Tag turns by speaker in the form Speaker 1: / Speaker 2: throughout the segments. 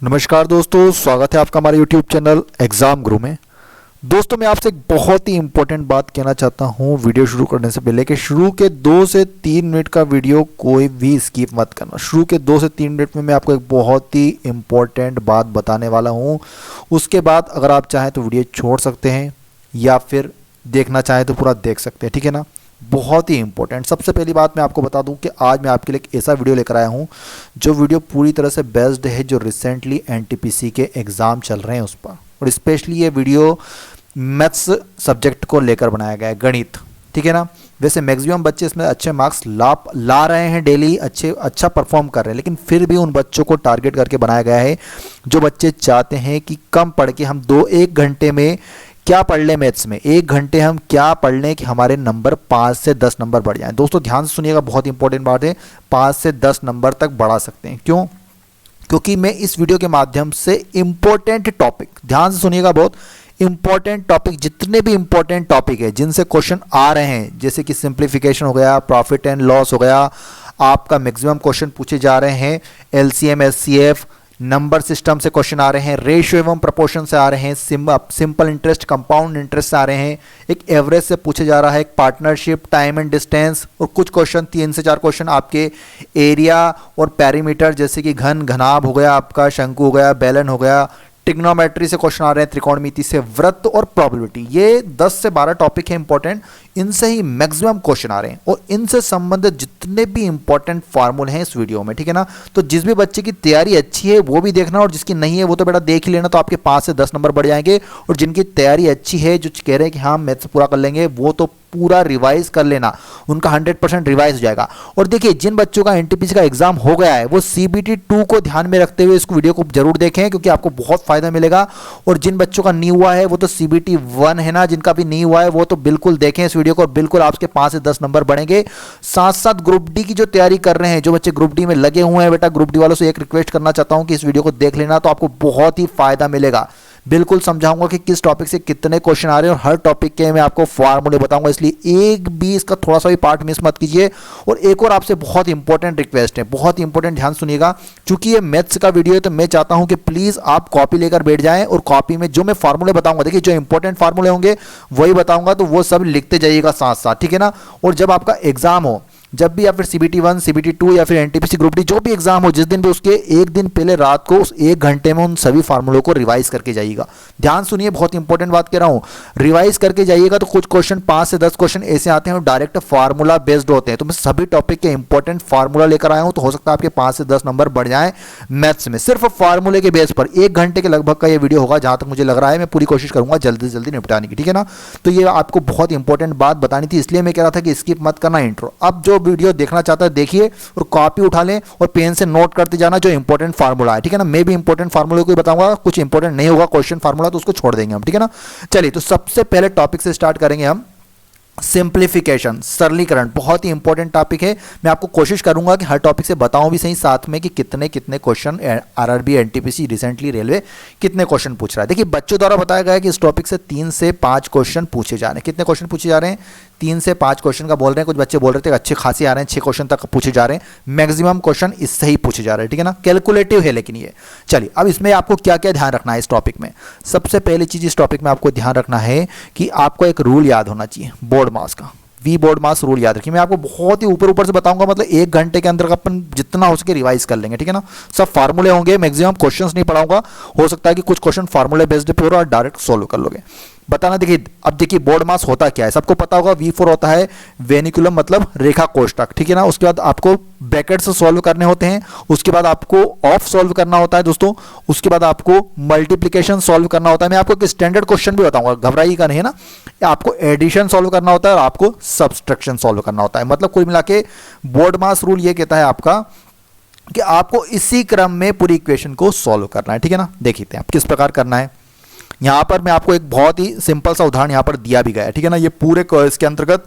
Speaker 1: नमस्कार दोस्तों, स्वागत है आपका हमारे YouTube चैनल एग्ज़ाम गुरु में। दोस्तों, मैं आपसे एक बहुत ही इंपॉर्टेंट बात कहना चाहता हूं वीडियो शुरू करने से पहले कि शुरू के 2 से 3 मिनट का वीडियो कोई भी स्किप मत करना। शुरू के 2 से 3 मिनट में मैं आपको एक बहुत ही इंपॉर्टेंट बात बताने वाला हूं। उसके बाद अगर आप चाहें तो वीडियो छोड़ सकते हैं या फिर देखना चाहें तो पूरा देख सकते हैं, ठीक है ना। बहुत ही इंपॉर्टेंट। सबसे पहली बात मैं आपको बता दूं कि आज मैं आपके लिए एक ऐसा वीडियो लेकर आया हूं जो वीडियो पूरी तरह से बेस्ड है जो रिसेंटली एनटीपीसी के एग्ज़ाम चल रहे हैं उस पर, और स्पेशली ये वीडियो मैथ्स सब्जेक्ट को लेकर बनाया गया है, गणित, ठीक है ना। वैसे मैक्सिमम बच्चे इसमें अच्छे मार्क्स ला रहे हैं, डेली अच्छा परफॉर्म कर रहे हैं, लेकिन फिर भी उन बच्चों को टारगेट करके बनाया गया है जो बच्चे चाहते हैं कि कम पढ़ के हम 1 घंटे में क्या पढ़ लें। मैथ्स में 1 घंटे हम क्या पढ़ लें कि हमारे नंबर 5 से 10 नंबर बढ़ जाएं। दोस्तों ध्यान से सुनिएगा, बहुत इंपॉर्टेंट बात है। 5 से 10 नंबर तक बढ़ा सकते हैं। क्यों? क्योंकि मैं इस वीडियो के माध्यम से इंपॉर्टेंट टॉपिक, ध्यान से सुनिएगा, बहुत इंपॉर्टेंट टॉपिक, जितने भी इंपॉर्टेंट टॉपिक है जिनसे क्वेश्चन आ रहे हैं, जैसे कि सिंप्लीफिकेशन हो गया, प्रॉफिट एंड लॉस हो गया, आपका मैक्सिमम क्वेश्चन पूछे जा रहे हैं, एलसीएम एचसीएफ, नंबर सिस्टम से क्वेश्चन आ रहे हैं, रेशियो एवं प्रोपोर्शन से आ रहे हैं, सिंपल इंटरेस्ट, कंपाउंड इंटरेस्ट से आ रहे हैं, एक एवरेज से पूछे जा रहा है, एक पार्टनरशिप, टाइम एंड डिस्टेंस, और कुछ क्वेश्चन 3 से 4 क्वेश्चन आपके एरिया और पैरीमीटर, जैसे कि घन, घनाभ हो गया, आपका शंकु हो गया, बेलन हो गया, ट्रिग्नोमेट्री से क्वेश्चन आ रहे हैं, त्रिकोणमिति से, वृत्त और प्रोबेबिलिटी। ये 10 से 12 टॉपिक है इंपॉर्टेंट, इनसे ही मैक्सिमम क्वेश्चन आ रहे हैं और इनसे संबंधित जितने भी इंपॉर्टेंट फार्मूले हैं इस वीडियो में, ठीक है ना। तो जिस भी बच्चे की तैयारी अच्छी है वो भी देखना, और जिसकी नहीं है वो तो बेटा देख ही लेना, तो आपके 5 से 10 नंबर बढ़ जाएंगे। और जिनकी तैयारी अच्छी है, जो कह रहे हैं कि हाँ मैथ्स पूरा कर लेंगे, वो तो पूरा रिवाइज कर लेना, उनका 100% रिवाइज हो जाएगा। और देखिए, जिन बच्चों का एनटीपीसी का एग्जाम हो गया है वो सीबीटी 2 को ध्यान में रखते हुए इस वीडियो को जरूर देखें, क्योंकि आपको बहुत फायदा मिलेगा। और जिन बच्चों का नहीं हुआ है वो तो सीबीटी 1 है ना, जिनका भी नहीं हुआ है वो तो बिल्कुल देखें इस वीडियो को, बिल्कुल आपके 5 से 10 नंबर बढ़ेंगे। साथ साथ ग्रुप डी की जो तैयारी कर रहे हैं, जो बच्चे ग्रुप डी में लगे हुए हैं, बेटा ग्रुप डी वालों से एक रिक्वेस्ट करना चाहता हूं कि इस वीडियो को देख लेना, तो आपको बहुत ही फायदा मिलेगा। बिल्कुल समझाऊंगा कि किस टॉपिक से कितने क्वेश्चन आ रहे हैं और हर टॉपिक के मैं आपको फार्मूले बताऊंगा, इसलिए एक भी इसका थोड़ा सा भी पार्ट मिस मत कीजिए। और एक और आपसे बहुत इंपॉर्टेंट रिक्वेस्ट है, बहुत इंपॉर्टेंट, ध्यान सुनिएगा। चूंकि ये मैथ्स का वीडियो है तो मैं चाहता हूं कि प्लीज आप कॉपी लेकर बैठ जाएं, और कॉपी में जो मैं फार्मूले बताऊंगा, देखिए जो इंपॉर्टेंट फार्मूले होंगे वही बताऊंगा, तो वो सब लिखते जाइएगा साथ साथ, ठीक है ना। और जब आपका एग्जाम हो, जब भी, या फिर सीबीटी 1, सीबीटी 2 या फिर एनटीपीसी ग्रुप डी, जो भी एग्जाम हो, जिस दिन भी, उसके एक दिन पहले रात को उस 1 घंटे में उन सभी फार्मूलों को रिवाइज करके जाइएगा। ध्यान सुनिए, बहुत इंपॉर्टेंट बात कह रहा हूं, रिवाइज करके जाइएगा। तो कुछ क्वेश्चन 5 से 10 क्वेश्चन ऐसे आते हैं और डायरेक्ट फार्मूला बेस्ड होते हैं, तो मैं सभी टॉपिक के इंपॉर्टेंट फार्मूला लेकर आया हूं, तो हो सकता है आपके 5 से 10 नंबर बढ़ जाए मैथ्स में, सिर्फ फार्मूले के बेस पर। 1 घंटे के लगभग का ये वीडियो होगा, जहां तक मुझे लग रहा है। मैं पूरी कोशिश करूंगा जल्दी से जल्दी निपटाने की, ठीक है ना। तो ये आपको बहुत इंपॉर्टेंट बात बतानी थी, इसलिए मैं कह रहा था कि स्किप मत करना इंट्रो। अब जो वीडियो देखना चाहता है देखिए और कॉपी उठा लें और पेन से नोट करते जाना जो इंपॉर्टेंट फार्मूला है, ठीक है ना। मैं भी इंपॉर्टेंट फार्मूले को बताऊंगा, कुछ इंपॉर्टेंट नहीं होगा क्वेश्चन फार्मूला तो उसको छोड़ देंगे हम, ठीक है ना। चलिए, तो सबसे पहले टॉपिक से स्टार्ट करेंगे हम, सिंप्लीफिकेशन, सरलीकरण। बहुत ही इंपॉर्टेंट टॉपिक है। मैं आपको कोशिश करूंगा कि हर टॉपिक से बताऊं भी सही साथ में कि कितने कितने question RRB, NTPC, recently railway कितने क्वेश्चन पूछ रहा है। देखिए, बच्चों द्वारा बताया गया है कि इस टॉपिक से 3 से 5 क्वेश्चन पूछे जा रहे हैं। कितने क्वेश्चन पूछे जा रहे हैं? 3 से 5 क्वेश्चन का बोल रहे हैं। कुछ बच्चे बोल रहे थे अच्छे खासे आ रहे हैं, 6 क्वेश्चन तक पूछे जा रहे हैं। मैक्सिमम क्वेश्चन इससे ही पूछे जा रहे हैं, ठीक है ना। कैलकुलेटिव है लेकिन ये। चलिए, अब इसमें आपको क्या क्या ध्यान रखना है इस टॉपिक में। सबसे पहली चीज इस टॉपिक में आपको ध्यान रखना है कि आपको एक रूल याद होना चाहिए बोर्ड मास का। वी बोर्ड मास रूल याद रखिए। मैं आपको बहुत ही ऊपर ऊपर से बताऊंगा, मतलब 1 घंटे के अंदर अपन जितना हो सके रिवाइज कर लेंगे, ठीक है ना। सब फार्मूले होंगे, मैक्सिमम क्वेश्चंस नहीं पढ़ाऊंगा। हो सकता है कि कुछ क्वेश्चन फार्मूले बेस्ड पे हो और डायरेक्ट सोल्व कर लोगे। बताना, देखिए अब देखिए बोर्ड मास होता क्या है, सबको पता होगा। V4 होता है वेनिकुलम, मतलब रेखा कोष्ठक, ठीक है ना। उसके बाद आपको ब्रैकेट से सॉल्व करने होते हैं, उसके बाद आपको ऑफ सॉल्व करना होता है दोस्तों, उसके बाद आपको मल्टीप्लिकेशन सॉल्व करना होता है। मैं आपको एक स्टैंडर्ड क्वेश्चन भी बताऊंगा, घबराइएगा नहीं है ना। आपको एडिशन सॉल्व करना होता है और आपको सब्सट्रैक्शन सॉल्व करना होता है। मतलब कुल मिला के बोर्ड मास रूल ये कहता है आपका कि आपको इसी क्रम में पूरी इक्वेशन को सॉल्व करना है, ठीक है ना। देखते हैं आप किस प्रकार करना है। यहां पर मैं आपको एक बहुत ही सिंपल सा उदाहरण यहां पर दिया भी गया है, ठीक है ना। ये पूरे इसके अंतर्गत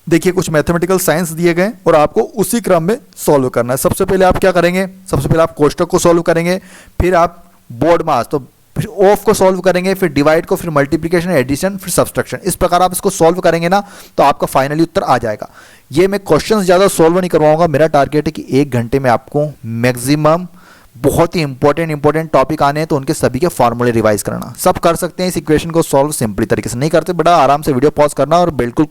Speaker 1: देखिए कुछ मैथमेटिकल साइंस दिए गए और आपको उसी क्रम में सॉल्व करना है। सबसे पहले आप क्या करेंगे, सबसे पहले आप कोष्ठक को सॉल्व करेंगे, फिर आप बोर्ड मास, तो फिर ऑफ को सॉल्व करेंगे, फिर डिवाइड को, फिर मल्टीप्लिकेशन, एडिशन, फिर सब्सट्रैक्शन। इस प्रकार आप इसको सॉल्व करेंगे ना तो आपका फाइनली उत्तर आ जाएगा। ये मैं क्वेश्चंस ज़्यादा सॉल्व नहीं करवाऊंगा, मेरा टारगेट है कि 1 घंटे में आपको मैक्सिमम बहुत ही इंपॉर्टेंट टॉपिक आने हैं तो उनके सभी के फॉर्मूले रिवाइज करना। सब कर सकते हैं इस इक्वेशन को सॉल्व सिंपली तरीके से, नहीं करते बड़ा आराम से वीडियो पॉज करना और बिल्कुल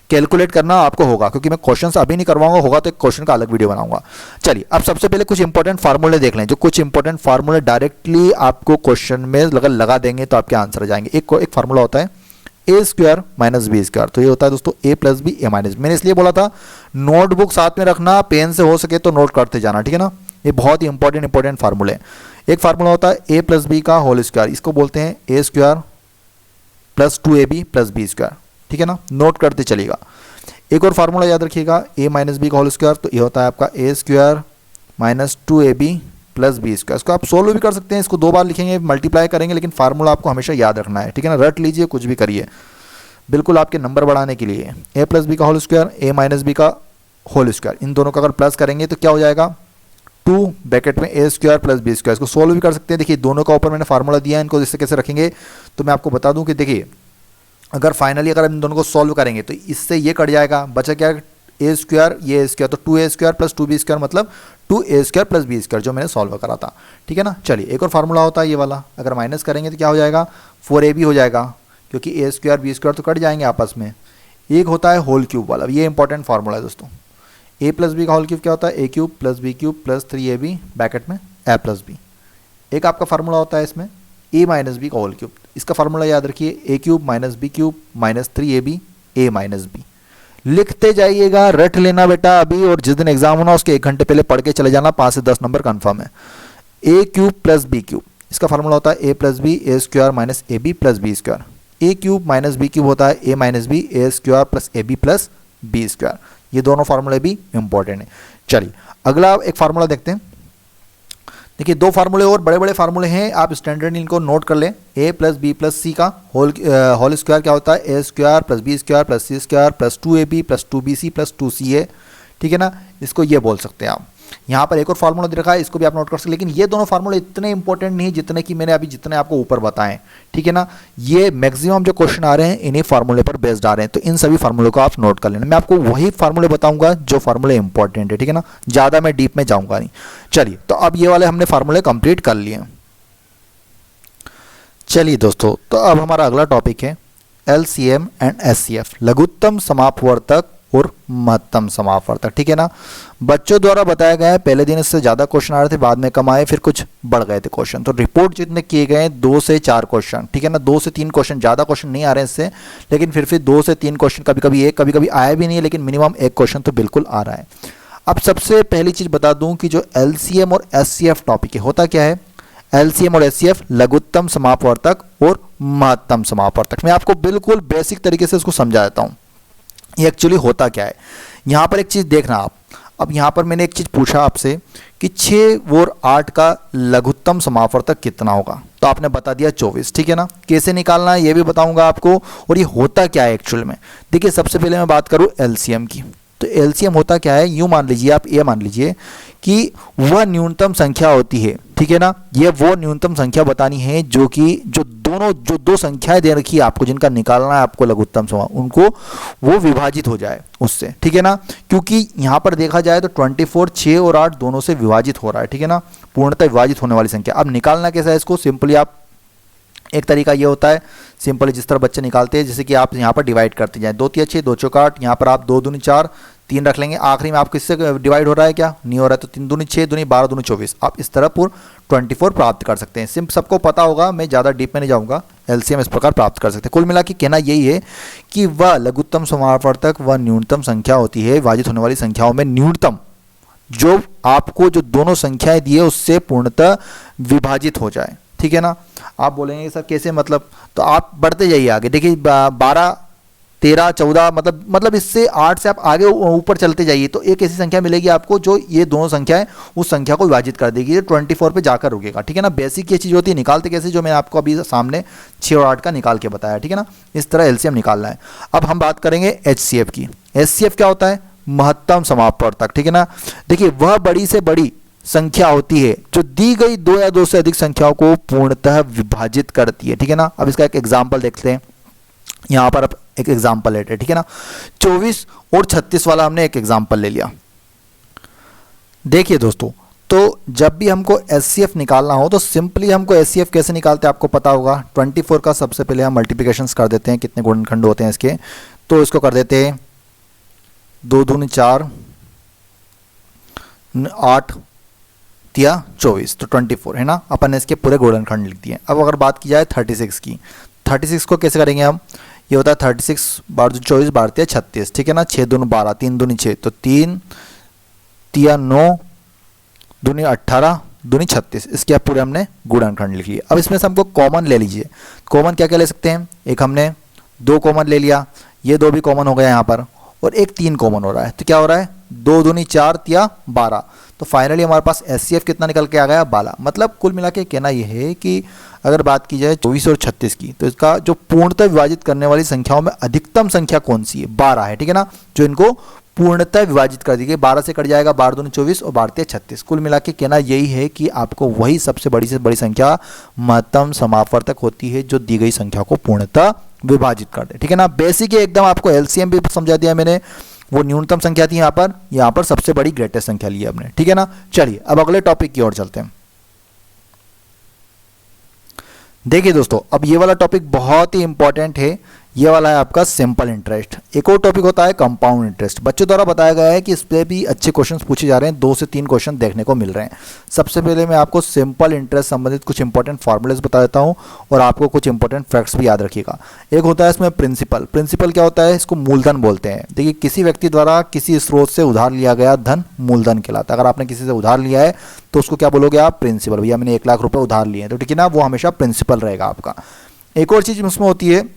Speaker 1: कैलकुलेट करना आपको होगा, क्योंकि मैं क्वेश्चंस अभी नहीं करवाऊंगा, होगा तो एक क्वेश्चन का अलग वीडियो बनाऊंगा। चलिए अब सबसे पहले कुछ इंपॉर्टेंट फार्मूले देख लें, जो कुछ इंपॉर्टेंट फार्मूले डायरेक्टली आपको क्वेश्चन में लगा देंगे तो आपके आंसर आ जाएंगे। एक फार्मूला होता है A square minus B square, तो ये होता है दोस्तों A plus B A minus B. मैंने इसलिए बोला था नोटबुक साथ में रखना, पेन से हो सके तो नोट करते जाना, ठीक है ना। ये बहुत ही इंपॉर्टेंट फार्मूले हैं। एक फार्मूला होता है ए प्लस बी का होल स्क्वायर, इसको बोलते हैं A square plus 2ab plus B square, ठीक है ना, नोट करते चलिएगा। एक और फार्मूला याद रखिएगा ए माइनस बी का होल स्क्वायर, तो ये होता है आपका A square minus 2ab plus B square. इसको आप सोल्व भी कर सकते हैं, इसको 2 बार लिखेंगे, मल्टीप्लाई करेंगे, लेकिन फार्मूला आपको हमेशा याद रखना है, ठीक है ना। रट लीजिए, कुछ भी करिए, बिल्कुल आपके नंबर बढ़ाने के लिए। ए प्लस बी का होल स्क्वायर, ए माइनस बी का होल स्क्वायर, इन दोनों का अगर प्लस करेंगे तो क्या हो जाएगा 2 ब्रैकेट में ए स्क्वायर प्लस बी स्क्वायर। इसको सोल्व भी कर सकते हैं। देखिए दोनों का ऊपर मैंने फार्मूला दिया है, इनको इससे कैसे रखेंगे तो मैं आपको बता दूं कि देखिए अगर फाइनली अगर हम इन दोनों को सॉल्व करेंगे तो इससे ये कट जाएगा, बचा क्या ए स्क्वायर ये स्क्वायर, तो 2a square plus 2b square मतलब 2a square plus B square, जो मैंने सॉल्व करा था, ठीक है ना। चलिए एक और फार्मूला होता है ये वाला, अगर माइनस करेंगे तो क्या हो जाएगा 4ab हो जाएगा, क्योंकि ए स्क्वायर बी स्क्वायर तो कट जाएंगे आपस में। एक होता है होल क्यूब वाला, ये इंपॉर्टेंट फार्मूला है दोस्तों। ए प्लस बी का होल क्यूब क्या होता है A cube plus B cube plus 3ab bracket में ए प्लस बी। एक आपका फार्मूला होता है इसमें ए माइनस बी का होल क्यूब, इसका फार्मूला याद रखिए A cube minus B cube minus 3ab A minus B. लिखते जाइएगा, रट लेना बेटा अभी, और जिस दिन एग्जाम होना उसके 1 घंटे पहले पढ़ के चले जाना, 5 से 10 नंबर कन्फर्म है। A cube plus B cube, इसका फार्मूला होता है A plus B A square minus A B plus B square. A cube minus B cube होता है A minus B A square plus A B plus B square. ये दोनों फार्मूले भी important है। चलिए अगला एक फार्मूला देखते हैं। देखिए 2 फार्मूले और बड़े बड़े फार्मूले हैं, आप स्टैंडर्ड इनको नोट कर लें। A plus B plus C का होल स्क्वायर क्या होता है A square plus B square plus C square plus 2ab plus 2bc plus 2ca, ठीक है ना, इसको ये बोल सकते हैं आप। यहाँ पर एक और फार्मूला दे रखा है, इसको भी आप नोट कर सकते हैं, लेकिन ये दोनों फार्मूले इतने इंपॉर्टेंट नहीं जितने कि मैंने अभी जितने आपको ऊपर बताएं, ठीक है ना। ये मैक्सिमम जो क्वेश्चन आ रहे हैं इन्हीं फार्मूले पर बेस्ड आ रहे हैं, तो इन सभी फार्मूले को आप नोट कर लेना। मैं आपको वही फार्मूले बताऊंगा जो फार्मूले इंपॉर्टेंट है, ठीक है ना, ज़्यादा मैं डीप में जाऊंगा नहीं। चलिए तो अब ये वाले हमने फार्मूले कंप्लीट कर लिए। चलिए दोस्तों, तो अब हमारा अगला टॉपिक है LCM एंड SCF, लघुत्तम समापवर्तक और महत्तम समापवर्तक, ठीक है ना। बच्चों द्वारा बताया गया है, पहले दिन इससे ज़्यादा क्वेश्चन आ रहे थे, बाद में कम आए, फिर कुछ बढ़ गए थे क्वेश्चन। तो रिपोर्ट जितने किए गए हैं 2 से 4 क्वेश्चन, ठीक है ना, 2 से 3 क्वेश्चन, ज़्यादा क्वेश्चन नहीं आ रहे हैं इससे, लेकिन फिर 2 से 3 क्वेश्चन, कभी कभी एक, कभी कभी आया भी नहीं है, लेकिन मिनिमम 1 क्वेश्चन तो बिल्कुल आ रहा है। अब सबसे पहली चीज़ बता दूँ कि जो LCM और SCF टॉपिक है, होता क्या है LCM और SCF, लघुत्तम समापवर्तक और महत्तम समापवर्तक। मैं आपको बिल्कुल बेसिक तरीके से इसको समझा देता हूँ ये एक्चुअली होता क्या है। यहाँ पर एक चीज़ देखना आप, अब यहाँ पर मैंने एक चीज़ पूछा आपसे कि 6 और 8 का लघुत्तम समापवर्तक कितना होगा, तो आपने बता दिया 24, ठीक है ना। कैसे निकालना है ये भी बताऊंगा आपको, और ये होता क्या है एक्चुअल में। देखिए सबसे पहले मैं बात करूँ LCM की, तो LCM होता क्या है, यूँ मान लीजिए आप, ये मान लीजिए कि वह न्यूनतम संख्या होती है, ठीक है ना, ये वो न्यूनतम संख्या बतानी है जो कि जो 2 संख्याएं दे रखी है आपको, जिनका निकालना है आपको लघुत्तम समा, उनको वो विभाजित हो जाए उससे, ठीक है ना। क्योंकि यहाँ पर देखा जाए तो 24 6 और 8 दोनों से विभाजित हो रहा है, ठीक है ना, पूर्णतः विभाजित होने वाली संख्या। अब निकालना कैसा है इसको, सिंपली आप, एक तरीका ये होता है सिंपली जिस तरह बच्चे निकालते हैं, जैसे कि आप यहाँ पर डिवाइड करते जाएं, 2 3 6 2 चौक 8, यहाँ पर आप 2 दूनी 4 3 रख लेंगे, आखिरी में आप किससे डिवाइड हो रहा है, क्या नहीं हो रहा है, तो 3 दूनी 6 दूनी 12 दूनी 24, आप इस तरह पूर्ण 24 प्राप्त कर सकते हैं। सिंपल सबको पता होगा, मैं ज़्यादा डीप में नहीं जाऊँगा, LCM इस प्रकार प्राप्त कर सकते हैं। कुल मिला के कहना यही है कि वह लघुत्तम समापवर्तक वह न्यूनतम संख्या होती है, विभाजित होने वाली संख्याओं में न्यूनतम जो आपको जो दोनों संख्याएं दी है उससे पूर्णतः विभाजित हो जाए, ठीक है ना। आप बोलेंगे सर कैसे, मतलब, तो आप बढ़ते जाइए आगे, देखिए 12 13 14, मतलब इससे 8 से आप आगे ऊपर चलते जाइए तो एक ऐसी संख्या मिलेगी आपको जो ये दोनों संख्याएं उस संख्या को विभाजित कर देगी, ये 24 पे जाकर रुकेगा, ठीक है ना। बेसिक ये चीज़ होती है, निकालते कैसे, जो मैं आपको अभी सामने 6 और 8 का निकाल के बताया, ठीक है ना। इस तरह LCM निकालना है। अब हम बात करेंगे HCF की। HCF क्या होता है, महत्तम समापवर्तक, ठीक है ना। देखिए वह बड़ी से बड़ी संख्या होती है जो दी गई 2 या 2 से अधिक संख्याओं को पूर्णतः विभाजित करती है, ठीक है ना। अब इसका एक एग्जाम्पल देखते हैं, यहाँ पर अब एक एग्जाम्पल लेते हैं, ठीक है ना। 24 और 36 वाला हमने एक एग्जाम्पल ले लिया। देखिए दोस्तों तो जब भी हमको एचसीएफ निकालना हो तो सिंपली हमको एचसीएफ कैसे निकालते हैं आपको पता होगा। 24 का सबसे पहले हम मल्टीप्लिकेशंस कर देते हैं, कितने गुणनखंड होते हैं इसके, तो इसको कर देते हैं 2 दूनी 4, 8 या 24, तो 24 है ना। अपन ने इसके पूरे गुणनखंड लिख दिए। अब अगर बात की जाए 36 की, 36 को कैसे करेंगे हम, ये होता है 36 बार 24 बार 36, ठीक है ना। 6 दूनी 12, 3 दूनी 6, तो 3 तिया 9 दूनी 18 दूनी 36, इसके आप पूरे हमने गुणनखंड लिख लिए। अब इसमें से हमको कॉमन ले लीजिए। कॉमन क्या क्या ले सकते हैं, एक हमने 2 कॉमन ले लिया, ये 2 भी कॉमन हो गया यहाँ पर, और एक 3 कॉमन हो रहा है, तो क्या हो रहा है 2 दूनी 4 तिया 12, तो फाइनली हमारे पास एचसीएफ कितना निकल के आ गया 12। मतलब कुल मिला के कहना यह है कि अगर बात की जाए 24 और 36 की, तो इसका जो पूर्णतः विभाजित करने वाली संख्याओं में अधिकतम संख्या कौन सी है, 12 है, ठीक है ना, जो इनको पूर्णतः विभाजित कर दी गई। 12 से कट जाएगा 12 दूनी 24 और 12 तिया 36। कुल मिला के कहना यही है कि आपको वही सबसे बड़ी से बड़ी संख्या महत्तम समापवर्तक होती है जो दी गई संख्या को पूर्णतः विभाजित कर दे, ठीक है ना। बेसिक एकदम आपको एलसीएम भी समझा दिया मैंने, वो न्यूनतम संख्या थी, यहाँ पर सबसे बड़ी ग्रेटेस्ट संख्या ली है हमने, ठीक है ना। चलिए अब अगले टॉपिक की ओर चलते हैं। देखिए दोस्तों, अब ये वाला टॉपिक बहुत ही इंपॉर्टेंट है, ये वाला है आपका सिंपल इंटरेस्ट। एक और टॉपिक होता है कंपाउंड इंटरेस्ट। बच्चों द्वारा बताया गया है कि इस पे भी अच्छे क्वेश्चंस पूछे जा रहे हैं, 2 से 3 क्वेश्चन देखने को मिल रहे हैं। सबसे पहले मैं आपको सिंपल इंटरेस्ट संबंधित कुछ इंपॉर्टेंट फॉर्मूलेस बता देता हूं और आपको कुछ इंपॉर्टेंट फैक्ट्स भी याद रखिएगा। एक होता है इसमें प्रिंसिपल। प्रिंसिपल क्या होता है, इसको मूलधन बोलते हैं। देखिए, किसी व्यक्ति द्वारा किसी स्रोत से उधार लिया गया धन मूलधन कहलाता है। अगर आपने किसी से उधार लिया है तो उसको क्या बोलोगे आप, प्रिंसिपल। भैया मैंने 1 लाख रुपए उधार लिए हैं, तो ठीक है ना, वो हमेशा प्रिंसिपल रहेगा आपका। एक और चीज उसमें होती है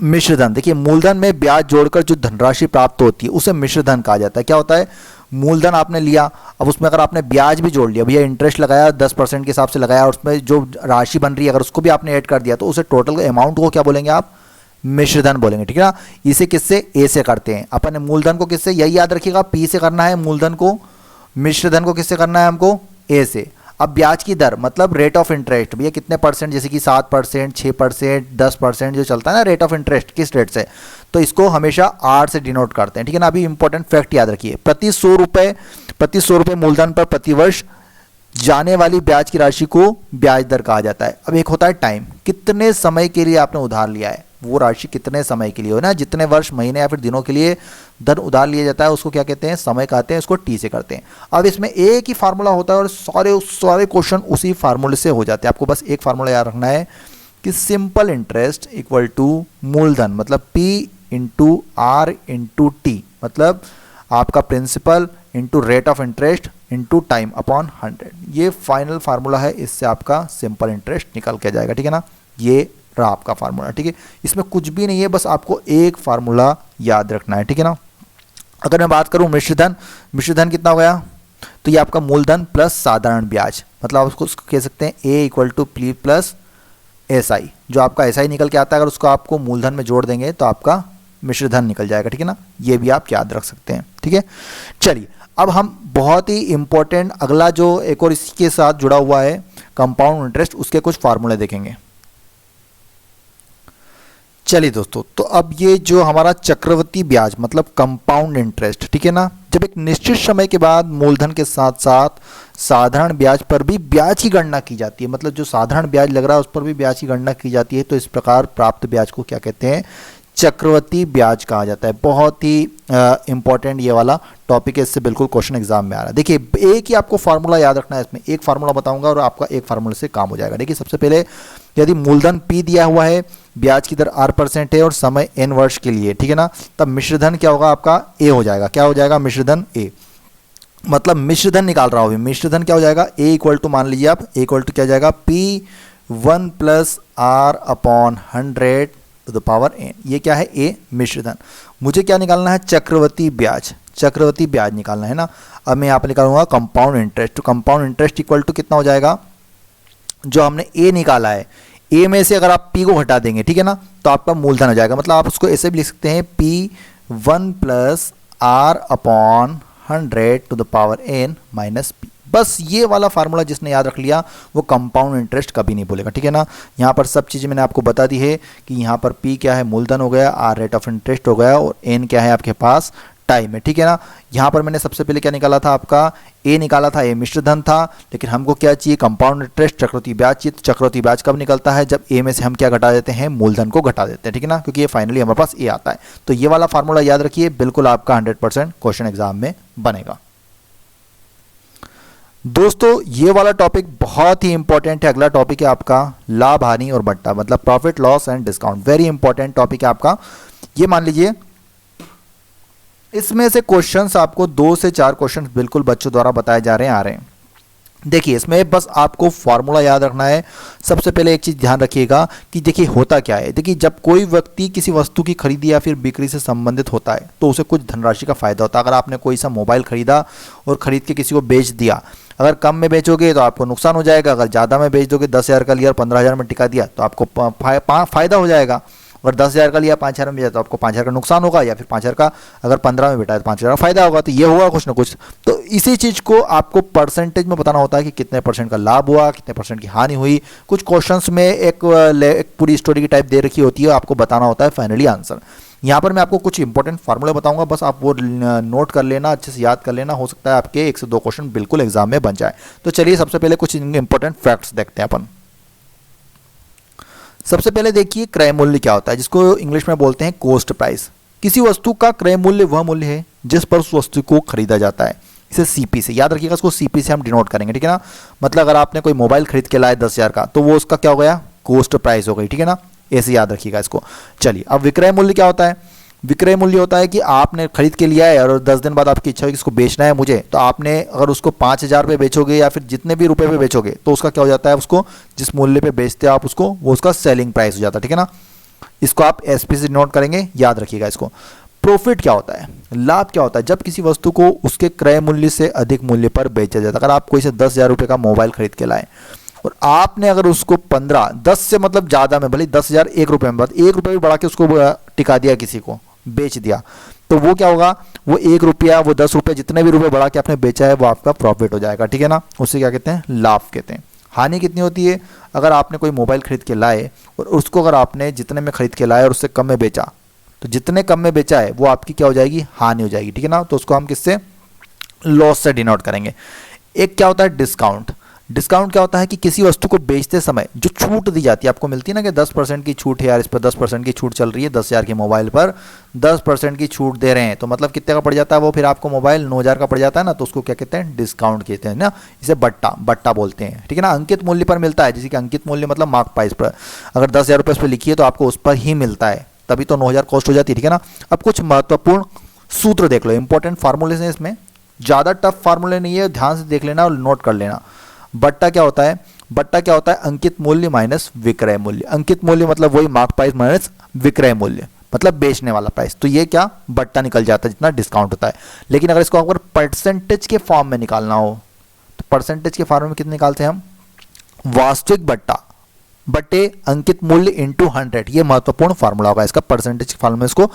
Speaker 1: मिश्रधन। देखिए, मूलधन में ब्याज जोड़कर जो धनराशि प्राप्त होती है उसे मिश्रधन कहा जाता है। क्या होता है, मूलधन आपने लिया, अब उसमें अगर आपने ब्याज भी जोड़ लिया, भैया इंटरेस्ट लगाया 10% के हिसाब से लगाया, और उसमें जो राशि बन रही है अगर उसको भी आपने ऐड कर दिया, तो उसे टोटल अमाउंट को क्या बोलेंगे आप, मिश्रधन बोलेंगे, ठीक है ना। इसे किससे, ए से करते हैं अपन। मूलधन को किससे, यही याद रखिएगा, पी से करना है मूलधन को। मिश्रधन को किससे करना है हमको, ए से। अब ब्याज की दर मतलब रेट ऑफ इंटरेस्ट, भैया कितने परसेंट, जैसे कि 7%, 6%, 10% जो चलता है ना रेट ऑफ इंटरेस्ट, किस रेट से, तो इसको हमेशा आर से डिनोट करते हैं, ठीक है ना। अभी इंपॉर्टेंट फैक्ट याद रखिए, प्रति 100 रुपए मूलधन पर प्रतिवर्ष जाने वाली ब्याज की राशि को ब्याज दर कहा जाता है। अब एक होता है टाइम, कितने समय के लिए आपने उधार लिया है, वो राशि कितने समय के लिए हो ना, जितने वर्ष, महीने या फिर दिनों के लिए धन उधार लिया जाता है उसको क्या कहते हैं, समय कहते हैं, उसको टी से करते हैं। अब इसमें एक ही फार्मूला होता है और सारे क्वेश्चन उसी फार्मूले से हो जाते हैं। आपको बस एक फार्मूला याद रखना है कि सिंपल इंटरेस्ट इक्वल टू मूलधन मतलब P into R into T, मतलब आपका principal into rate of interest into time upon 100। ये फाइनल फार्मूला है, इससे आपका सिंपल इंटरेस्ट निकल के जाएगा, ठीक है ना। ये रहा आपका फार्मूला, ठीक है। इसमें कुछ भी नहीं है, बस आपको एक फार्मूला याद रखना है, ठीक है ना। अगर मैं बात करूं मिश्रधन, मिश्रधन कितना हो गया, तो ये आपका मूलधन प्लस साधारण ब्याज, मतलब आप उसको कह सकते हैं A equal to P plus S I. जो आपका एस आई निकल के आता है, अगर उसको आपको मूलधन में जोड़ देंगे तो आपका मिश्रधन निकल जाएगा, ठीक है ना। ये भी आप याद रख सकते हैं, ठीक है। चलिए अब हम बहुत ही इंपॉर्टेंट अगला जो एक और इसके साथ जुड़ा हुआ है कंपाउंड इंटरेस्ट, उसके कुछ फार्मूले देखेंगे। चलिए दोस्तों, तो अब ये जो हमारा चक्रवृद्धि ब्याज मतलब कंपाउंड इंटरेस्ट, ठीक है ना, जब एक निश्चित समय के बाद मूलधन के साथ साथ साधारण ब्याज पर भी ब्याज की गणना की जाती है, मतलब जो साधारण ब्याज लग रहा है उस पर भी ब्याज की गणना की जाती है, तो इस प्रकार प्राप्त ब्याज को क्या कहते हैं, चक्रवृद्धि ब्याज कहा जाता है। बहुत ही इंपॉर्टेंट ये वाला टॉपिक है, इससे बिल्कुल क्वेश्चन एग्जाम में आ रहा है। देखिए, एक ही आपको फार्मूला याद रखना है, इसमें एक फार्मूला बताऊंगा और आपका एक फार्मूले से काम हो जाएगा। देखिए, सबसे पहले यदि मूलधन P दिया हुआ है, ब्याज की दर 8% है और समय n वर्ष के लिए, ठीक है ना, तब मिश्रधन क्या होगा आपका A हो जाएगा। क्या हो जाएगा, मिश्रधन A, मतलब मिश्रधन निकाल रहा हूँ, मिश्रधन क्या हो जाएगा, A इक्वल टू मान लीजिए आप A इक्वल टू क्या हो जाएगा, P1 plus R upon 100 to the power n। ये क्या है, A मिश्रधन। मुझे क्या निकालना है, चक्रवृद्धि ब्याज, चक्रवृद्धि ब्याज निकालना है ना। अब मैं यहाँ पर निकालूंगा कंपाउंड इंटरेस्ट, तो कंपाउंड इंटरेस्ट इक्वल टू कितना हो जाएगा, जो हमने A निकाला है, A में से अगर आप P को घटा देंगे, ठीक है ना, तो आपका मूलधन हो जाएगा। मतलब आप उसको ऐसे भी लिख सकते हैं P1 plus R upon 100 to the power n minus P। बस ये वाला फार्मूला जिसने याद रख लिया वो कंपाउंड इंटरेस्ट कभी नहीं भूलेगा, ठीक है ना। यहाँ पर सब चीज़ें मैंने आपको बता दी है कि यहाँ पर P क्या है, मूलधन हो गया, R रेट ऑफ इंटरेस्ट हो गया, और N क्या है आपके पास, टाइम है, ठीक है ना। यहाँ पर मैंने सबसे पहले क्या निकाला था, आपका ए निकाला था, ए मिश्र धन था, लेकिन हमको क्या चाहिए, कंपाउंड इंटरेस्ट, चक्रवृद्धि ब्याज चाहिए। तो चक्रवृद्धि ब्याज कब निकलता है, जब ए में से हम क्या घटा देते हैं, मूलधन को घटा देते हैं, ठीक है ना, क्योंकि ये फाइनली हमारे पास ए आता है। तो ये वाला फार्मूला याद रखिए, बिल्कुल आपका 100% क्वेश्चन एग्जाम में बनेगा। दोस्तों ये वाला टॉपिक बहुत ही इंपॉर्टेंट है। अगला टॉपिक है आपका लाभ हानि और बट्टा, मतलब profit loss and discount. Very important topic है आपका। ये मान लीजिए इसमें से क्वेश्चंस आपको 2 से 4 क्वेश्चंस बिल्कुल बच्चों द्वारा बताए जा रहे हैं, आ रहे हैं। देखिए इसमें बस आपको फॉर्मूला याद रखना है। सबसे पहले एक चीज़ ध्यान रखिएगा कि देखिए होता क्या है। देखिए जब कोई व्यक्ति किसी वस्तु की खरीदी या फिर बिक्री से संबंधित होता है तो उसे कुछ धनराशि का फायदा होता है। अगर आपने कोई सा मोबाइल खरीदा और खरीद के किसी को बेच दिया, अगर कम में बेचोगे तो आपको नुकसान हो जाएगा, अगर ज़्यादा में बेच दोगे, 10,000 का लिया और 15,000 में टिका दिया तो आपको फायदा हो जाएगा। अगर 10,000 का लिया 5,000 में बेचा तो आपको 5,000 का नुकसान होगा, या फिर 5,000 का अगर 15 में बेटा है तो 5,000 का फायदा होगा। तो ये होगा कुछ ना कुछ। तो इसी चीज़ को आपको परसेंटेज में बताना होता है कि कितने % का लाभ हुआ, कितने % की हानि हुई। कुछ क्वेश्चंस में एक पूरी स्टोरी की टाइप दे रखी होती है, आपको बताना होता है फाइनली आंसर। यहाँ पर मैं आपको कुछ इंपॉर्टेंट फार्मूले बताऊंगा, बस आप वो नोट कर लेना, अच्छे से याद कर लेना। हो सकता है आपके 1 से 2 क्वेश्चन बिल्कुल एग्जाम में बन जाए। तो चलिए सबसे पहले कुछ इंपॉर्टेंट फैक्ट्स देखते हैं अपन। सबसे पहले देखिए क्रय मूल्य क्या होता है, जिसको इंग्लिश में बोलते हैं कॉस्ट प्राइस। किसी वस्तु का क्रय मूल्य वह मूल्य है जिस पर उस वस्तु को खरीदा जाता है। इसे सीपी से याद रखिएगा, इसको सीपी से हम डिनोट करेंगे, ठीक है ना। मतलब अगर आपने कोई मोबाइल खरीद के लाए 10,000 का, तो वो उसका क्या हो गया, कॉस्ट प्राइस हो गई, ठीक है ना। ऐसे याद रखिएगा इसको। चलिए अब विक्रय मूल्य क्या होता है। विक्रय मूल्य होता है कि आपने खरीद के लिया है और 10 दिन बाद आपकी इच्छा है कि इसको बेचना है मुझे, तो आपने अगर उसको 5,000 पे बेचोगे या फिर जितने भी रुपए पे बेचोगे तो उसका क्या हो जाता है, उसको जिस मूल्य पे बेचते हो आप उसको, वो उसका सेलिंग प्राइस हो जाता है, ठीक है ना। इसको आप एसपी से नोट करेंगे, याद रखिएगा इसको। प्रॉफिट क्या होता है, लाभ क्या होता है, जब किसी वस्तु को उसके क्रय मूल्य से अधिक मूल्य पर बेचा जाता है। अगर आप कोई से 10,000 रुपये का मोबाइल खरीद के लाए और आपने अगर उसको 10 से मतलब ज़्यादा में, भले 10,000 1 रुपये में, 1 रुपये भी बढ़ा के उसको टिका दिया, किसी को बेच दिया, तो वो क्या होगा, वो 1 रुपया, वो 10 रुपये, जितने भी रुपए बढ़ा के आपने बेचा है वो आपका प्रॉफिट हो जाएगा, ठीक है ना। उसे क्या कहते हैं, लाभ कहते हैं। हानि कितनी होती है, अगर आपने कोई मोबाइल खरीद के लाए और उसको अगर आपने जितने में खरीद के लाए और उससे कम में बेचा, तो जितने कम में बेचा है वो आपकी क्या हो जाएगी, हानि हो जाएगी, ठीक है ना। तो उसको हम किससे, लॉस से डिनोट करेंगे। एक क्या होता है डिस्काउंट। डिस्काउंट क्या होता है कि किसी वस्तु को बेचते समय जो छूट दी जाती है, आपको मिलती है ना कि 10% की छूट है यार, इस पर 10% की छूट चल रही है, 10,000 के मोबाइल पर 10% की छूट दे रहे हैं, तो मतलब कितने का पड़ जाता है वो, फिर आपको मोबाइल 9,000 का पड़ जाता है ना, तो उसको क्या कहते हैं, डिस्काउंट कहते हैं ना। इसे बट्टा बोलते हैं, ठीक है ना। अंकित मूल्य पर मिलता है, जैसे कि अंकित मूल्य मतलब मार्क प्राइस पर, अगर 10,000 रुपये उस पर लिखी है तो आपको उस पर ही मिलता है, तभी तो 9,000 कॉस्ट हो जाती है, ठीक है ना। अब कुछ महत्वपूर्ण सूत्र देख लो, इंपॉर्टेंट फार्मूले हैं इसमें, ज़्यादा टफ फार्मूले नहीं है, ध्यान से देख लेना और नोट कर लेना। बट्टा क्या होता है, बट्टा क्या होता है, अंकित मूल्य माइनस विक्रय मूल्य। अंकित मूल्य मतलब वही मार्क प्राइस माइनस विक्रय मूल्य, मतलब बेचने वाला प्राइस। तो ये क्या, बट्टा निकल जाता है जितना डिस्काउंट होता है। लेकिन अगर इसको अगर परसेंटेज के फॉर्म में निकालना हो तो परसेंटेज के फॉर्म में कितने निकालते हैं हम, वास्तविक बट्टा बटे अंकित मूल्य इंटू 100, ये महत्वपूर्ण फार्मूला होगा इसका। परसेंटेज फॉर्म में इसको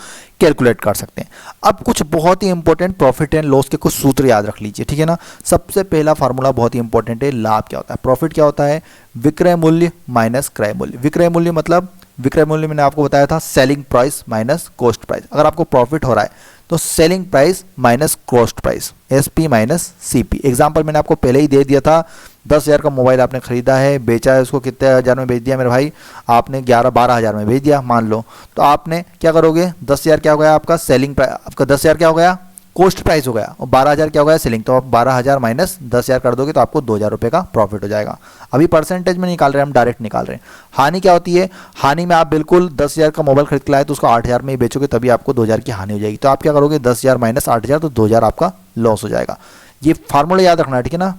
Speaker 1: कैलकुलेट कर सकते हैं। अब कुछ बहुत ही इंपॉर्टेंट प्रॉफिट एंड लॉस के कुछ सूत्र याद रख लीजिए, ठीक है ना। सबसे पहला फार्मूला बहुत ही इंपॉर्टेंट है, लाभ क्या होता है, प्रॉफिट क्या होता है, विक्रय मूल्य माइनस क्रय मूल्य। विक्रय मूल्य मतलब, विक्रय मूल्य मैंने आपको बताया था selling price minus cost price. अगर आपको प्रॉफिट हो रहा है तो selling price minus cost price, SP minus CP. Example मैंने आपको पहले ही दे दिया था, 10,000 का मोबाइल आपने खरीदा है, बेचा है उसको कितने हज़ार में बेच दिया मेरे भाई, आपने 12,000 में बेच दिया मान लो, तो आपने क्या करोगे, 10,000 क्या हो गया आपका सेलिंग प्राइस, आपका 10,000 क्या हो गया कॉस्ट प्राइस हो गया, और 12,000 क्या हो गया सेलिंग, तो आप 12,000 माइनस 10,000 कर दोगे तो आपको 2,000 रुपये का प्रॉफिट हो जाएगा। अभी परसेंटेज में निकाल रहे हैं हम, डायरेक्ट निकाल रहे हैं। हानि क्या होती है, हानि में आप बिल्कुल 10,000 का मोबाइल खरीद के लाए तो उसको 8,000 में ही बेचोगे, तभी आपको 2,000 की हानि हो जाएगी। तो आप क्या करोगे, 10,000 माइनस 8,000, तो 2,000 आपका लॉस हो जाएगा। ये फार्मूला याद रखना है, ठीक है ना।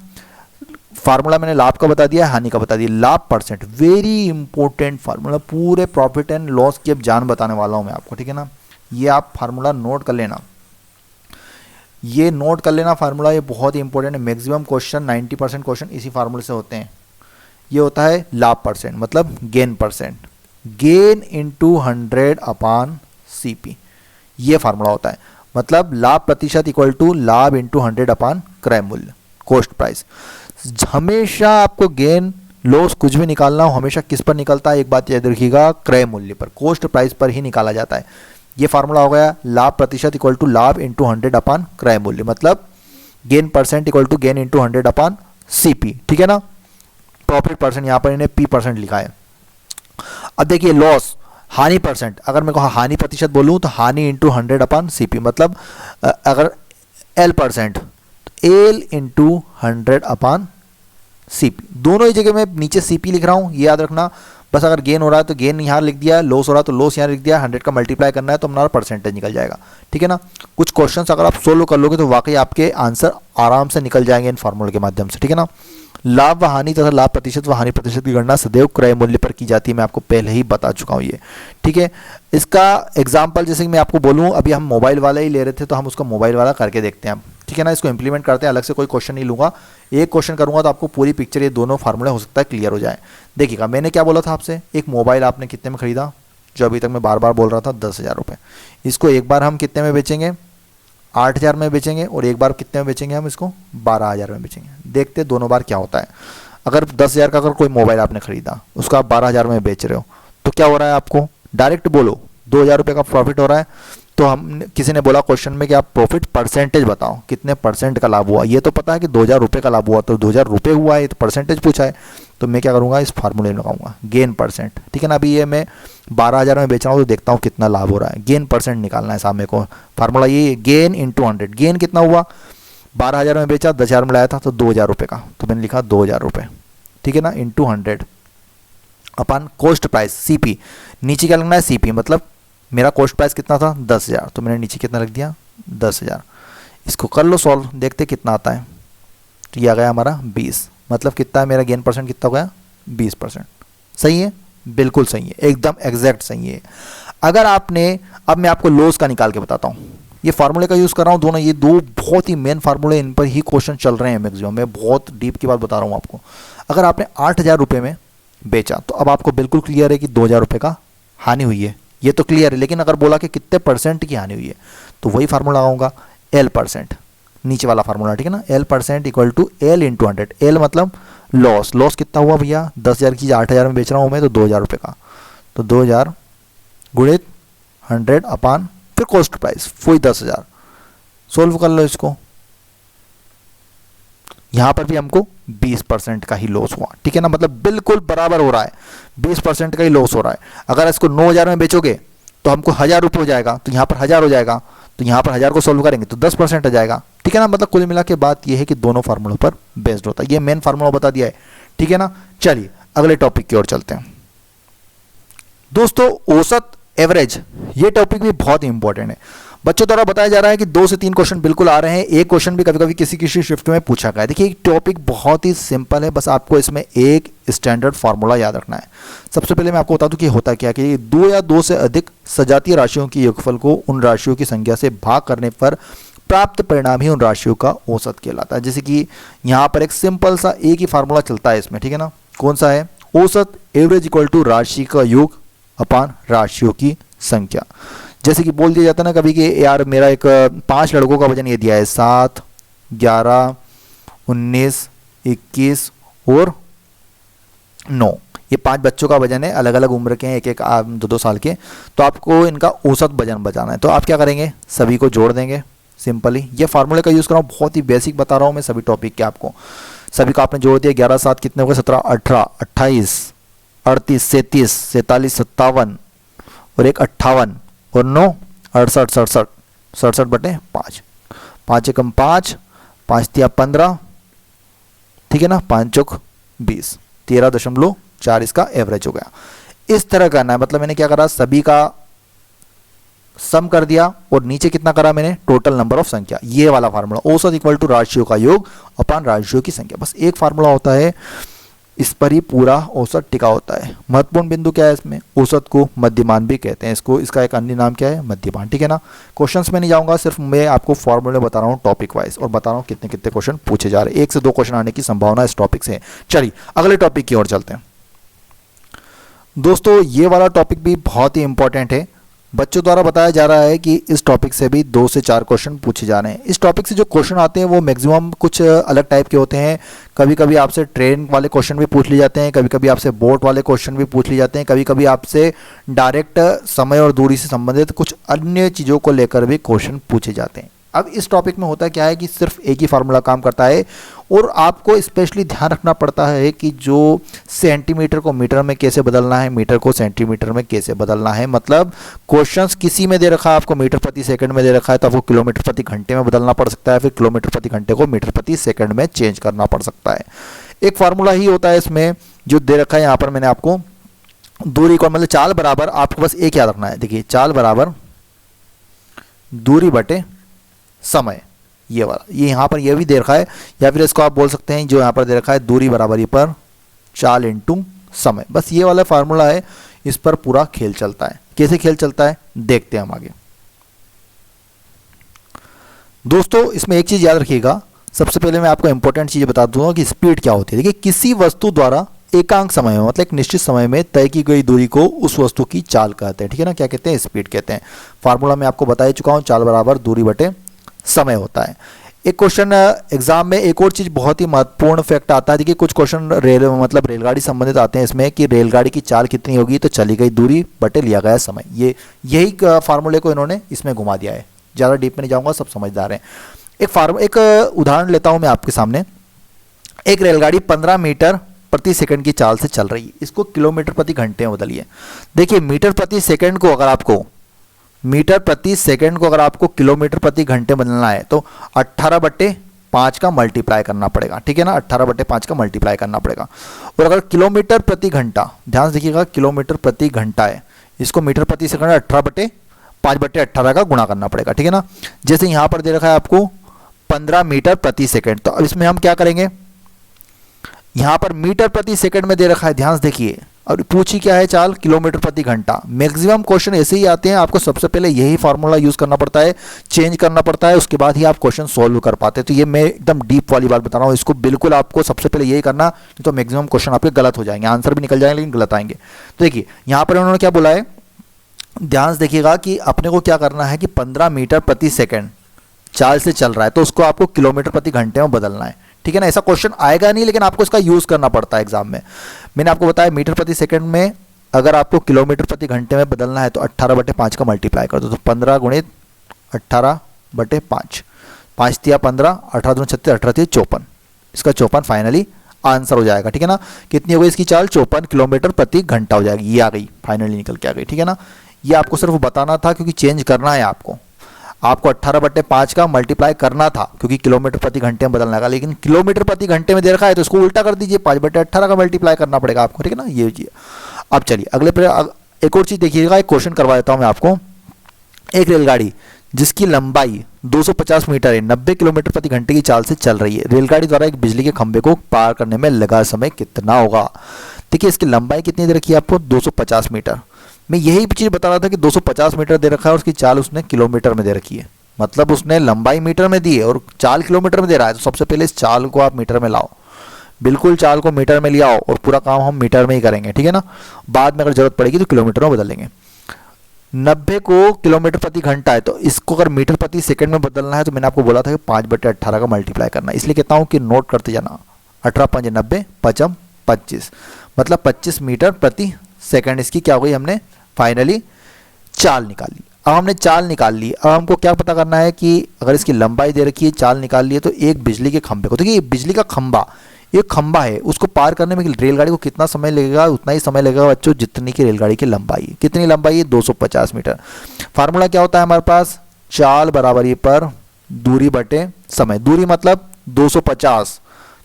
Speaker 1: फार्मूला मैंने लाभ का बता दिया, हानि का बता दिया। लाभ परसेंट, वेरी इंपॉर्टेंट फार्मूला, पूरे प्रॉफिट एंड लॉस की अब जान बताने वाला हूं मैं आपको, ठीक है ना। ये आप फार्मूला नोट कर लेना, ये नोट कर लेना फार्मूला, ये बहुत ही इंपॉर्टेंट है। मैक्सिमम क्वेश्चन 90% क्वेश्चन इसी फार्मूले से होते हैं। ये होता है लाभ परसेंट, मतलब गेन परसेंट, गेन इंटू 100 अपान सीपी, ये फार्मूला होता है। मतलब लाभ प्रतिशत इक्वल टू लाभ इंटू 100 अपान क्रय मूल्य, कॉस्ट प्राइस। हमेशा आपको गेन लॉस कुछ भी निकालना हो, हमेशा किस पर निकलता है, एक बात याद रखिएगा, क्रय मूल्य पर, कॉस्ट प्राइस पर ही निकाला जाता है। ये फार्मूला हो गया लाभ प्रतिशत इक्वल टू लाभ इंटू 100 अपान क्रय मूल्य, मतलब gain percent equal to gain into 100 upon CP, ठीक है ना। प्रॉफिट परसेंट यहाँ पर इन्हें P% लिखा है। अब देखिए लॉस हानि परसेंट, अगर मैं कहूँ हानि प्रतिशत बोलूँ तो हानि इंटू 100 अपान CP, मतलब अगर L% L into 100 upon CP, दोनों ही जगह मैं नीचे CP लिख रहा हूँ, ये याद रखना। बस अगर गेन हो रहा है तो गेन यहाँ लिख दिया, लॉस हो रहा है तो लॉस यहाँ लिख दिया, 100 का मल्टीप्लाई करना है तो हमारा परसेंटेज निकल जाएगा, ठीक है ना। कुछ क्वेश्चंस अगर आप सोल्व कर लोगे तो वाकई आपके आंसर आराम से निकल जाएंगे इन फार्मूले के माध्यम से, ठीक है ना। लाभ व हानि तथा लाभ प्रतिशत व हानि प्रतिशत की गणना सदैव क्रय मूल्य पर की जाती है, मैं आपको पहले ही बता चुका हूँ ये, ठीक है। इसका एग्जाम्पल जैसे कि मैं आपको बोलूँ, अभी हम मोबाइल वाला ही ले रहे थे तो हम उसको मोबाइल वाला करके देखते हैं, ठीक है ना। इसको इंप्लीमेंट करते हैं, अलग से कोई क्वेश्चन नहीं लूँगा, एक क्वेश्चन करूँगा तो आपको पूरी पिक्चर ये दोनों फार्मूले हो सकता है क्लियर हो जाए। देखिएगा मैंने क्या बोला था आपसे, एक मोबाइल आपने कितने में खरीदा, जो अभी तक मैं बार बार बोल रहा था 10,000 रुपये, इसको एक बार हम कितने में बेचेंगे 8,000 में बेचेंगे, और एक बार कितने में बेचेंगे हम इसको 12,000 में बेचेंगे। देखते दोनों बार क्या होता है। अगर 10,000 का अगर कोई मोबाइल आपने खरीदा, उसको आप 12,000 में बेच रहे हो, तो क्या हो रहा है आपको, डायरेक्ट बोलो 2,000 रुपये का प्रॉफिट हो रहा है। तो हम किसी ने बोला क्वेश्चन में कि आप प्रॉफिट परसेंटेज बताओ, कितने परसेंट का लाभ हुआ, ये तो पता है कि 2,000 रुपये का लाभ हुआ, तो 2,000 रुपये हुआ है तो परसेंटेज पूछा है, तो मैं क्या करूँगा इस फार्मूले में लगाऊंगा गेन परसेंट, ठीक है ना। अभी ये मैं 12,000 में बेच रहा हूँ तो देखता हूँ कितना लाभ हो रहा है, गेन परसेंट निकालना है सामने को। फार्मूला ये गेन इंटू 100, गेन कितना हुआ 12,000 में बेचा, 10,000 में लाया था तो 2,000 रुपये का, तो मैंने लिखा 2,000 रुपये, ठीक है ना, इंटू 100 अपन कॉस्ट प्राइस CP, नीचे क्या लगना है CP, मतलब मेरा कॉस्ट प्राइस कितना था 10,000, तो मैंने नीचे कितना लिख दिया 10,000। इसको कर लो सॉल्व, देखते कितना आता है, तो ये आ गया हमारा 20, मतलब कितना है मेरा गेन परसेंट कितना हो गया 20%। सही है, बिल्कुल सही है, एकदम एग्जैक्ट सही है। अगर आपने, अब मैं आपको लॉस का निकाल के बताता हूँ, ये फार्मूले का यूज़ कर रहा हूँ दोनों, ये दो बहुत ही मेन फार्मूले, इन पर ही क्वेश्चन चल रहे हैं मैक्सिमम, मैं बहुत डीप की बात बता रहा हूँ आपको। अगर आपने 8,000 रुपये में बेचा तो अब आपको बिल्कुल क्लियर है कि 2,000 रुपये का हानि हुई है, ये तो क्लियर है। लेकिन अगर बोला कि कितने परसेंट की हानि हुई है, तो वही फार्मूला लगाऊंगा L%, नीचे वाला फार्मूला, ठीक है ना। L% equal to L into 100, L मतलब लॉस, लॉस कितना हुआ भैया 10,000 की 8,000 में बेच रहा हूँ मैं, तो 2,000 रुपये का, तो 2,000 गुणित 100 अपान फिर कॉस्ट प्राइस वही 10,000। सोल्व कर लो इसको, यहां पर भी हमको 20% का ही लॉस हुआ, ठीक है ना, मतलब बिल्कुल बराबर हो रहा है, 20% का ही लॉस हो रहा है। अगर इसको 9,000 में बेचोगे तो हमको 1,000 रुपये हो जाएगा, तो यहाँ पर 1,000 हो जाएगा, तो यहाँ पर 1,000 को सोल्व करेंगे तो 10% आ जाएगा, ठीक है ना। मतलब कुल मिला के बात यह है कि दोनों फार्मूलों पर बेस्ड होता है, ये मेन फार्मूला बता दिया है, ठीक है ना। चलिए अगले टॉपिक की ओर चलते हैं दोस्तों, औसत एवरेज, ये टॉपिक भी बहुत इंपॉर्टेंट है। बच्चों द्वारा बताया जा रहा है कि 2 से 3 क्वेश्चन बिल्कुल आ रहे हैं, एक क्वेश्चन भी कभी कभी किसी शिफ्ट में पूछा गया है। देखिए टॉपिक बहुत ही सिंपल है, बस आपको इसमें एक स्टैंडर्ड फार्मूला याद रखना है। सबसे पहले मैं आपको बता दूं कि होता क्या कि 2 या 2 से अधिक सजातीय राशियों की योगफल को उन राशियों की संख्या से भाग करने पर प्राप्त परिणाम ही उन राशियों का औसत कहलाता है। जैसे कि यहाँ पर एक सिंपल सा एक ही फार्मूला चलता है इसमें, ठीक है ना। कौन सा है, औसत एवरेज इक्वल टू राशि का योग अपान राशियों की संख्या। जैसे कि बोल दिया जाता है ना कभी कि यार मेरा एक 5 लड़कों का वजन ये दिया है 7, 11, 19, 21 और 9, ये 5 बच्चों का वजन है, अलग अलग उम्र के हैं, एक एक 2-2 साल के, तो आपको इनका औसत वजन बचाना है। तो आप क्या करेंगे, सभी को जोड़ देंगे सिंपली। ये फार्मूले का यूज़ कर रहा हूँ, बहुत ही बेसिक बता रहा हूँ मैं सभी टॉपिक के आपको। सभी को आपने जोड़ दिया, 11 7 कितने हो गए 17, 18, 28, 38, 37, 47, 57 और एक 58 और 9 68, 67, 67 बटे 5, 5 एकम 5, 5 तिया 15, ठीक है ना, 5 चौक 20, 13.4 इसका एवरेज हो गया। इस तरह करना है, मतलब मैंने क्या करा, सभी का सम कर दिया और नीचे कितना करा मैंने, टोटल नंबर ऑफ संख्या, ये वाला फार्मूला, औसत इक्वल टू राशियों का योग अपान राशियों की संख्या। बस एक फार्मूला होता है, इस पर ही पूरा औसत टिका होता है। महत्वपूर्ण बिंदु क्या है इसमें, औसत को मध्यमान भी कहते हैं, इसको, इसका एक अन्य नाम क्या है, मध्यमान, ठीक है ना। क्वेश्चंस में नहीं जाऊंगा, सिर्फ मैं आपको फॉर्मूले बता रहा हूँ टॉपिक वाइज, और बता रहा हूँ कितने कितने क्वेश्चन पूछे जा रहे हैं। 1 से 2 क्वेश्चन आने की संभावना इस टॉपिक से है। चलिए अगले टॉपिक की ओर चलते हैं दोस्तों। ये वाला टॉपिक भी बहुत ही इंपॉर्टेंट है, बच्चों द्वारा बताया जा रहा है कि इस टॉपिक से भी 2 से 4 क्वेश्चन पूछे जा रहे हैं। इस टॉपिक से जो क्वेश्चन आते हैं वो मैक्सिमम कुछ अलग टाइप के होते हैं। कभी कभी आपसे ट्रेन वाले क्वेश्चन भी पूछ लिए जाते हैं, कभी कभी आपसे बोट वाले क्वेश्चन भी पूछ लिए जाते हैं, कभी कभी आपसे डायरेक्ट समय और दूरी से संबंधित कुछ अन्य चीज़ों को लेकर भी क्वेश्चन पूछे जाते हैं। अब इस टॉपिक में होता क्या है कि सिर्फ एक ही फार्मूला काम करता है और आपको स्पेशली ध्यान रखना पड़ता है कि जो सेंटीमीटर को मीटर में कैसे बदलना है, मीटर को सेंटीमीटर में कैसे बदलना है। मतलब क्वेश्चंस किसी में दे रखा है आपको मीटर प्रति सेकंड में दे रखा है तो आपको किलोमीटर प्रति घंटे में बदलना पड़ सकता है, फिर किलोमीटर प्रति घंटे को मीटर प्रति सेकंड में चेंज करना पड़ सकता है। एक फार्मूला ही होता है इसमें जो दे रखा है यहाँ पर मैंने आपको, दूरी को मतलब चाल बराबर, आपको बस एक याद रखना है, देखिए चाल बराबर दूरी बटे समय, ये वाला, ये यहाँ पर ये भी दे रखा है, या फिर इसको आप बोल सकते हैं जो यहाँ पर दे रखा है दूरी बराबर पर चाल इंटू समय। बस ये वाला फार्मूला है, इस पर पूरा खेल चलता है। कैसे खेल चलता है देखते हैं हम आगे। दोस्तों इसमें एक चीज याद रखिएगा, सबसे पहले मैं आपको इंपॉर्टेंट चीज बता दूंगा कि स्पीड क्या होती है। देखिए किसी वस्तु द्वारा एकांक समय में मतलब एक निश्चित समय में तय की गई दूरी को उस वस्तु की चाल कहते हैं, ठीक है ना। क्या कहते हैं? स्पीड कहते हैं। फार्मूला मैं आपको बता ही चुका हूं, चाल बराबर दूरी बटे समय होता है। एक क्वेश्चन एग्जाम में एक और चीज बहुत ही महत्वपूर्ण फैक्ट आता है। देखिए कुछ क्वेश्चन रेलगाड़ी संबंधित आते हैं इसमें कि रेलगाड़ी की चाल कितनी होगी, तो चली गई दूरी बटे लिया गया समय। ये यही फार्मूले को इन्होंने इसमें घुमा दिया है। ज़्यादा डीप में नहीं जाऊंगा, सब समझदार हैं। एक उदाहरण लेता हूं मैं आपके सामने। एक रेलगाड़ी 15 मीटर प्रति सेकंड की चाल से चल रही है, इसको किलोमीटर प्रति घंटे में बदलिए। देखिए मीटर प्रति सेकंड को अगर आपको किलोमीटर प्रति घंटे बदलना है तो 18/5 का मल्टीप्लाई करना पड़ेगा, ठीक है ना। 18/5 का मल्टीप्लाई करना पड़ेगा। और अगर किलोमीटर प्रति घंटा, ध्यान से देखिएगा किलोमीटर प्रति घंटा है, इसको मीटर प्रति सेकंड 18/5/18 का गुणा करना पड़ेगा, ठीक है ना। जैसे यहां पर दे रखा है आपको 15 मीटर प्रति सेकंड, तो अब इसमें हम क्या करेंगे, यहां पर मीटर प्रति सेकंड में दे रखा है, ध्यान से देखिए, और पूछी क्या है चाल, किलोमीटर प्रति घंटा। मैक्सिमम क्वेश्चन ऐसे ही आते हैं, आपको सबसे पहले यही फार्मूला यूज करना पड़ता है, चेंज करना पड़ता है, उसके बाद ही आप क्वेश्चन सॉल्व कर पाते हैं। तो ये मैं एकदम डीप वाली बात बता रहा हूँ, इसको बिल्कुल आपको सबसे पहले यही करना, नहीं तो मैक्सिमम क्वेश्चन आपके गलत हो जाएंगे, आंसर भी निकल जाएंगे लेकिन गलत आएंगे। तो देखिए यहाँ पर उन्होंने क्या बोला है, ध्यान से देखिएगा कि अपने को क्या करना है कि 15 मीटर प्रति सेकंड चाल से चल रहा है तो उसको आपको किलोमीटर प्रति घंटे में बदलना है, ठीक है ना। ऐसा क्वेश्चन आएगा नहीं लेकिन आपको इसका यूज करना पड़ता है एग्जाम में। मैंने आपको बताया मीटर प्रति सेकंड में अगर आपको किलोमीटर प्रति घंटे में बदलना है तो 18/5 का मल्टीप्लाई कर दो, तो 15 गुणित 18/5, 5 तिया 15, 18 दूनी 36, 18 तिया 54, इसका 54 फाइनली आंसर हो जाएगा, ठीक है ना। कितनी हो गई इसकी चाल, 54 किलोमीटर प्रति घंटा हो जाएगी। ये आ गई, फाइनली निकल के आ गई, ठीक है ना। ये आपको सिर्फ बताना था क्योंकि चेंज करना है आपको 18/5 का मल्टीप्लाई करना था क्योंकि किलोमीटर प्रति घंटे में बदलना है, लेकिन किलोमीटर प्रति घंटे में दे रखा है तो इसको उल्टा कर दीजिए, 5/18 का मल्टीप्लाई करना पड़ेगा आपको, ठीक है ना। ये चीज। अब चलिए अगले पर एक और चीज देखिएगा, एक क्वेश्चन करवा देता हूं मैं आपको। एक रेलगाड़ी जिसकी लंबाई 250 मीटर है 90 किलोमीटर प्रति घंटे की चाल से चल रही है, रेलगाड़ी द्वारा एक बिजली के खंभे को पार करने में लगा समय कितना होगा। देखिए इसकी लंबाई कितनी दे रखी है आपको, 250 मीटर। मैं यही चीज बता रहा था कि 250 मीटर दे रखा है और उसकी चाल उसने किलोमीटर में दे रखी है, मतलब उसने लंबाई मीटर में दी है और चाल किलोमीटर में दे रहा है। तो सबसे पहले इस चाल को आप मीटर में लाओ, बिल्कुल चाल को मीटर में ले आओ और पूरा काम हम मीटर में ही करेंगे, ठीक है ना। बाद में अगर जरूरत पड़ेगी तो किलोमीटर में बदल लेंगे। 90 को किलोमीटर प्रति घंटा है तो इसको अगर मीटर प्रति सेकंड में बदलना है तो मैंने आपको बोला था कि 5/18 का मल्टीप्लाई करना है, इसलिए कहता हूं कि नोट करते जाना। 18 5 90 5 25, मतलब 25 मीटर प्रति सेकंड इसकी क्या हो गई, हमने फाइनली चाल निकाली। अब हमने चाल निकाल ली, अब हमको क्या पता करना है कि अगर इसकी लंबाई दे रखी है, चाल निकाल ली है, तो एक बिजली के खंभे को, देखिए बिजली का खंभा, एक खंभा है, उसको पार करने में रेलगाड़ी को कितना समय लगेगा, उतना ही समय लगेगा बच्चों जितनी की रेलगाड़ी की लंबाई है। कितनी लंबाई है, 250 मीटर। फार्मूला क्या होता है हमारे पास, चाल बराबर पर दूरी बटे समय। दूरी मतलब 250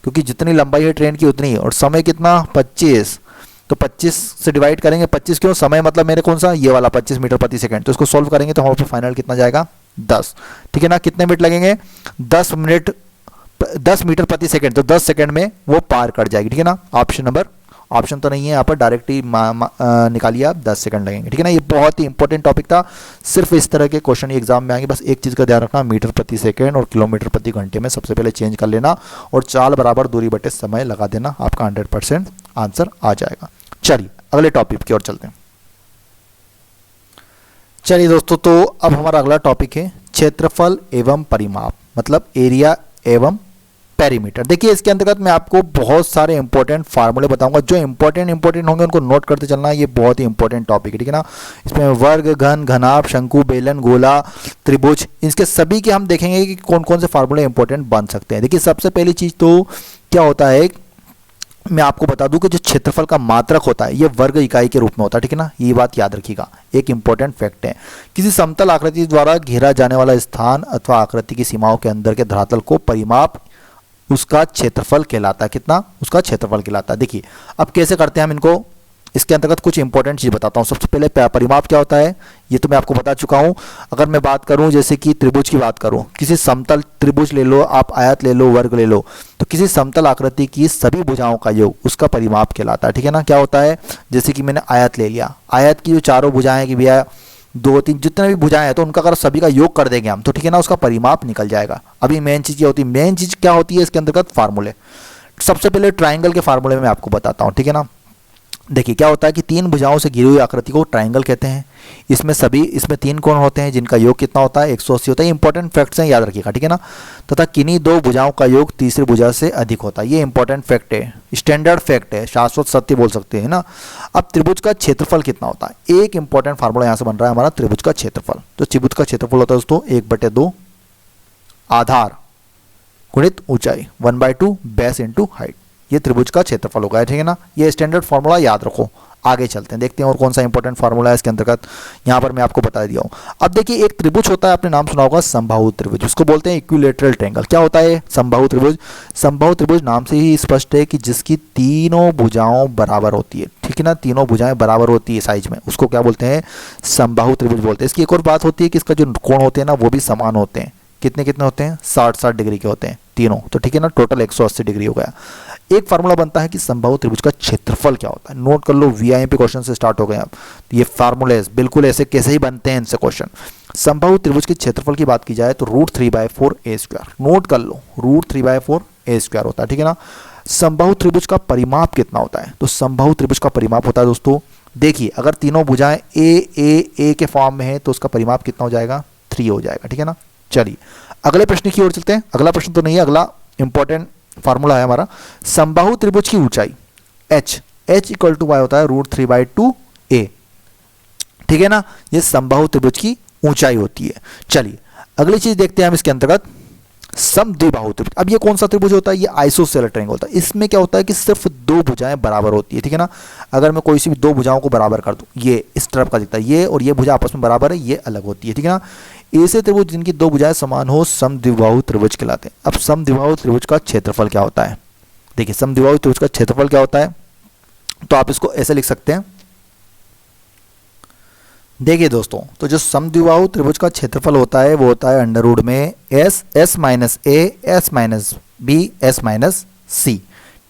Speaker 1: क्योंकि जितनी लंबाई है ट्रेन की उतनी, और समय कितना 25, तो 25 से डिवाइड करेंगे। 25 क्यों, समय मतलब मेरे कौन सा, ये वाला 25 मीटर प्रति सेकंड। तो इसको सॉल्व करेंगे तो हमारे फाइनल कितना जाएगा, 10, ठीक है ना। कितने मिनट लगेंगे, 10 मीटर प्रति सेकंड, तो 10 सेकंड में वो पार कर जाएगी, ठीक है ना। ऑप्शन तो नहीं है यहाँ पर, डायरेक्ट ही निकालिए आप, 10 सेकंड लगेंगे, ठीक है ना। ये बहुत ही इंपॉर्टेंट टॉपिक था, सिर्फ इस तरह के क्वेश्चन एग्जाम में आएंगे। बस एक चीज़ का ध्यान रखना, मीटर प्रति सेकंड और किलोमीटर प्रति घंटे में सबसे पहले चेंज कर लेना और चाल बराबर दूरी बटे समय लगा देना, आपका 100% आंसर आ जाएगा। चलिए अगले टॉपिक की ओर चलते हैं। चलिए दोस्तों, तो अब हमारा अगला टॉपिक है क्षेत्रफल एवं परिमाप, मतलब एरिया एवं पेरीमीटर। देखिए इसके अंतर्गत मैं आपको बहुत सारे इंपॉर्टेंट फार्मूले बताऊंगा, जो इंपॉर्टेंट होंगे उनको नोट करते चलना। ये बहुत ही इंपॉर्टेंट टॉपिक है, ठीक है ना। इसमें वर्ग, घन, घनाभ, शंकु, बेलन, गोला, त्रिभुज, इसके सभी के हम देखेंगे कि कौन कौन से फार्मूले इंपॉर्टेंट बन सकते हैं। देखिए सबसे पहली चीज तो क्या होता है, मैं आपको बता दूं कि जो क्षेत्रफल का मात्रक होता है ये वर्ग इकाई के रूप में होता है, ठीक है ना। ये बात याद रखिएगा, एक इंपॉर्टेंट फैक्ट है। किसी समतल आकृति द्वारा घेरा जाने वाला स्थान अथवा आकृति की सीमाओं के अंदर के धरातल को परिमाप उसका क्षेत्रफल कहलाता है। कितना? उसका क्षेत्रफल कहलाता है। देखिए अब कैसे करते हैं हम इनको, इसके अंतर्गत कुछ इंपॉर्टेंट चीज बताता हूं। सबसे पहले परिमाप क्या होता है ये तो मैं आपको बता चुका हूं। अगर मैं बात करूं जैसे कि त्रिभुज की बात करूं, किसी समतल त्रिभुज ले लो आप, आयत ले लो, वर्ग ले लो, तो किसी समतल आकृति की सभी भुजाओं का योग उसका परिमाप कहलाता है, ठीक है ना। क्या होता है, जैसे कि मैंने आयत ले लिया, आयत की जो चारों भुजाएं कि भैया 2, 3 जितने भी भुजाएं हैं तो उनका अगर सभी का योग कर देंगे हम तो ठीक है ना, उसका परिमाप निकल जाएगा। अभी मेन चीज क्या होती है, मेन चीज क्या होती है इसके अंतर्गत फार्मूले। सबसे पहले ट्राइंगल के फार्मूले में आपको बताता हूं, ठीक है ना। देखिए क्या होता है कि 3 भुजाओं से घिरी हुई आकृति को ट्राइंगल कहते हैं। इसमें 3 कोण होते हैं जिनका योग कितना होता है, 180 होता है। इंपॉर्टेंट फैक्ट्स हैं, याद रखिएगा, ठीक है ना। तथा किन्हीं 2 भुजाओं का योग तीसरी भुजा से अधिक होता है। ये इंपॉर्टेंट फैक्ट है, स्टैंडर्ड फैक्ट है, शाश्वत सत्य बोल सकते हैं ना। अब त्रिभुज का क्षेत्रफल कितना होता है, एक इंपॉर्टेंट फार्मूला यहाँ से बन रहा है हमारा त्रिभुज का क्षेत्रफल। तो त्रिभुज का क्षेत्रफल होता है दोस्तों 1/2 आधार गुणित ऊंचाई 1/2 बेस इंटू हाइट। ये त्रिभुज का क्षेत्रफल होगा, ठीक है ना। ये स्टैंडर्ड फार्मूला याद रखो। आगे चलते हैं, देखते हैं और कौन सा इंपॉर्टेंट फार्मूला है इसके अंतर्गत। यहाँ पर मैं आपको बता दिया हूँ। अब देखिए एक त्रिभुज होता है, आपने नाम सुना होगा समबाहु त्रिभुज, उसको बोलते हैं इक्विलेटरल ट्रायंगल। क्या होता है समबाहु त्रिभुज? समबाहु त्रिभुज नाम से ही स्पष्ट है कि जिसकी तीनों भुजाओं बराबर होती है, ठीक है ना। तीनों भुजाएं बराबर होती है साइज में, उसको क्या बोलते हैं, समबाहु त्रिभुज बोलते हैं। इसकी एक और बात होती है कि इसका जो कोण होते हैं ना वो भी समान होते हैं। कितने कितने होते हैं, 60-60 डिग्री के होते हैं तीनों, तो ठीक है ना, टोटल 180 डिग्री हो गया। एक फार्मूला बनता है कि समबाहु त्रिभुज का क्षेत्रफल क्या होता है। नोट कर लो, वीआईएमपी क्वेश्चन से स्टार्ट हो गए अब। ये फार्मूले बिल्कुल ऐसे कैसे ही बनते हैं इनसे क्वेश्चन। समबाहु त्रिभुज के क्षेत्रफल की बात की जाए तो √3/4a²। नोट कर लो, √3/4a² होता है, ठीक है ना। समबाहु त्रिभुज का परिमाप कितना होता है, तो समबाहु त्रिभुज का परिमाप होता है दोस्तों, देखिए अगर तीनों भुजाएं ए के फॉर्म में है तो उसका परिमाप कितना हो जाएगा, 3 हो जाएगा, ठीक है ना। चलिए अगले प्रश्न की ओर चलते हैं। अगला प्रश्न तो नहीं है, अगला इंपॉर्टेंट फार्मूला है हमारा। समबाहु त्रिभुज की ऊंचाई h = y होता है √3/2a, ठीक है ना। ये समबाहु त्रिभुज की ऊंचाई होती है। चलिए अगली चीज देखते हैं हम इसके अंतर्गत, समद्विबाहु त्रिभुज। अब ये कौन सा त्रिभुज होता है, ये आइसोसेलेस ट्रायंगल होता है। इसमें क्या होता है कि सिर्फ 2 भुजाएं बराबर होती है, ठीक है ना। अगर मैं कोई सी भी 2 भुजाओं को बराबर कर दूं, ये इस तरफ का दिखता है, ये और ये भुजा आपस में बराबर है, ये अलग होती है, ठीक है ना। ऐसे त्रिभुज जिनकी 2 भुजाएं समान हो समद्विबाहु त्रिभुज कहलाते हैं। अब समद्विबाहु त्रिभुज का क्षेत्रफल क्या होता है, देखिए समद्विबाहु त्रिभुज का क्षेत्रफल क्या होता है, तो आप इसको ऐसे लिख सकते हैं। देखिए दोस्तों, तो जो समद्विबाहु त्रिभुज का क्षेत्रफल होता है वो होता है अंडर में s s minus a s minus b s minus c,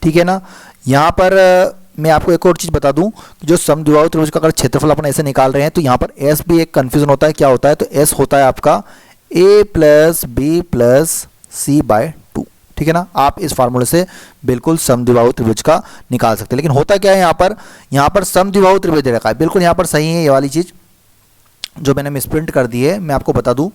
Speaker 1: ठीक है ना। यहाँ पर मैं आपको एक और चीज बता दूं कि जो समद्विबाहु त्रिभुज का अगर क्षेत्रफल अपन ऐसे निकाल रहे हैं तो यहाँ पर s भी एक कंफ्यूजन होता है। क्या होता है, तो s होता है आपका a + b + c/2, ठीक है ना। आप इस फार्मूले से बिल्कुल समद्विबाहु त्रिभुज का निकाल सकते हैं। लेकिन होता क्या है यहाँ पर समद्विबाहु त्रिभुज दे रखा है, बिल्कुल यहाँ पर सही है ये वाली चीज जो मैंने मिसप्रिंट कर दी है। मैं आपको बता दूं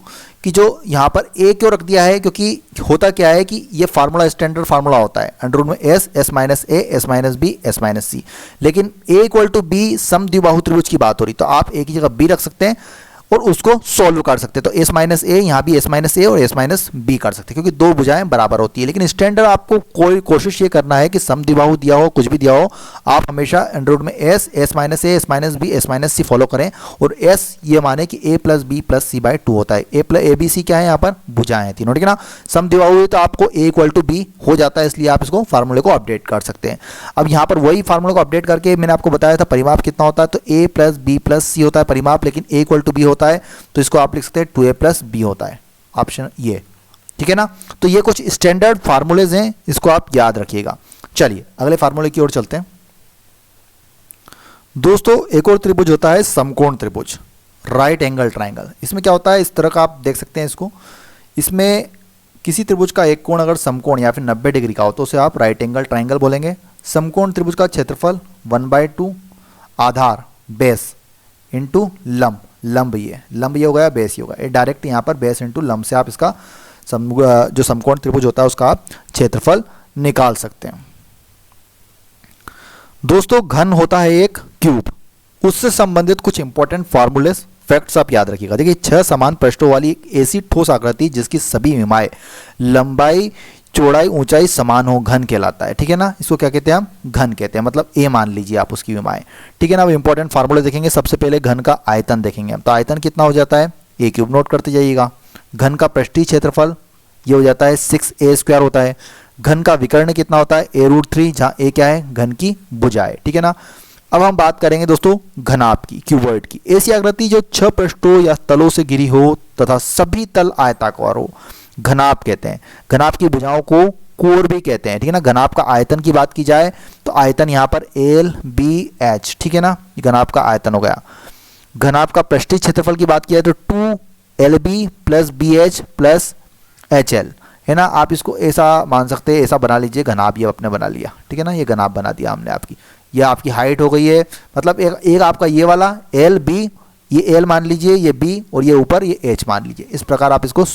Speaker 1: कि जो यहाँ पर a क्यों रख दिया है, क्योंकि होता क्या है कि ये फार्मूला स्टैंडर्ड फार्मूला होता है अंडर में s s minus a s minus b s minus c, लेकिन a = b समद्विबाहु त्रिभुज की बात हो रही तो आप a की जगह b रख सकते हैं और उसको सॉल्व कर सकते हैं। तो s माइनस a यहाँ भी s माइनस a और s माइनस b कर सकते हैं, क्योंकि 2 भुजाएं बराबर होती है। लेकिन स्टैंडर्ड आपको कोई कोशिश ये करना है कि समद्विबाहु दिया हो, कुछ भी दिया हो, आप हमेशा अंडर में s minus a s minus b s minus c follow करें। और s ये माने कि a + b + c/2 होता है। a b c क्या है, यहाँ पर भुजाएं हैं तीनों, ठीक है ना। समद्विबाहु तो आपको a = b हो जाता है, इसलिए आप इसको फार्मूले को अपडेट कर सकते हैं। अब यहाँ पर वही फार्मूले को अपडेट करके मैंने आपको बताया था परिमाप कितना होता है, तो a + b + c होता है परिमाप, लेकिन a = b होता है तो इसको आप लिख सकते हैं 2a + b होता है, ऑप्शन ये, ठीक है ना। तो ये कुछ स्टैंडर्ड फार्मूलेज हैं, इसको आप याद रखिएगा। चलिए अगले फार्मूले की ओर चलते हैं दोस्तों। एक और त्रिभुज होता है समकोण त्रिभुज, राइट एंगल ट्रायंगल। इसमें क्या होता है, इस तरह का आप देख सकते हैं इसको। इसमें किसी त्रिभुज का एक कोण अगर समकोण या फिर 90 डिग्री का हो तो उसे आप राइट एंगल ट्रायंगल बोलेंगे। समकोण त्रिभुज का क्षेत्रफल 1/2 आधार बेस इंटू लंब लंब ये हो गया, बेस ये होगा। ये डायरेक्ट यहाँ पर बेस इंटू लंब से आप इसका जो समकोण त्रिभुज होता है उसका आप क्षेत्रफल निकाल सकते हैं। दोस्तों घन होता है एक क्यूब, उससे संबंधित कुछ इंपॉर्टेंट फॉर्मूले फैक्ट्स आप याद रखिएगा। देखिए 6 समान पृष्ठों वाली एक ऐसी ठोस आकृति जिसकी सभी विमाएं लंबाई चौड़ाई ऊंचाई समान हो घन कहलाता है, ठीक है ना। इसको क्या कहते हैं हम, घन कहते हैं, मतलब ए मान लीजिए आप उसकी विमाएं, ठीक है ना। अब इंपॉर्टेंट फार्मूले देखेंगे। सबसे पहले घन का आयतन देखेंगे हम, तो आयतन कितना हो जाता है, ए क्यूब, नोट करते जाइएगा। घन का पृष्ठीय क्षेत्रफल ये हो जाता है 6a² होता है। घन का विकर्ण कितना होता है, a√3, जहाँ ए क्या है, घन की भुजा है, ठीक है ना। अब हम बात करेंगे दोस्तों घनाभ की, क्यूबॉइड की। ऐसी आकृति जो 6 पृष्ठों या तलों से घिरी हो तथा सभी तल आयताकार हो, घनाभ कहते हैं। घनाभ की भुजाओं को कोर भी कहते हैं, ठीक है ना। घनाभ का आयतन की बात की जाए तो आयतन यहाँ पर LBH, ठीक है ना, घनाभ का आयतन हो गया। घनाभ का पृष्ठीय क्षेत्रफल की बात की जाए तो 2LB + BH + HL, है ना। आप इसको ऐसा मान सकते हैं, ऐसा बना लीजिए, घनाभ ये आपने बना लिया, ठीक है ना। ये घनाभ बना दिया हमने आपकी, ये आपकी हाइट हो गई है। मतलब एक आपका ये वाला LB, ये L मान लीजिए, ये B, और ये ऊपर ये H मान लीजिए। इस प्रकार आप इसको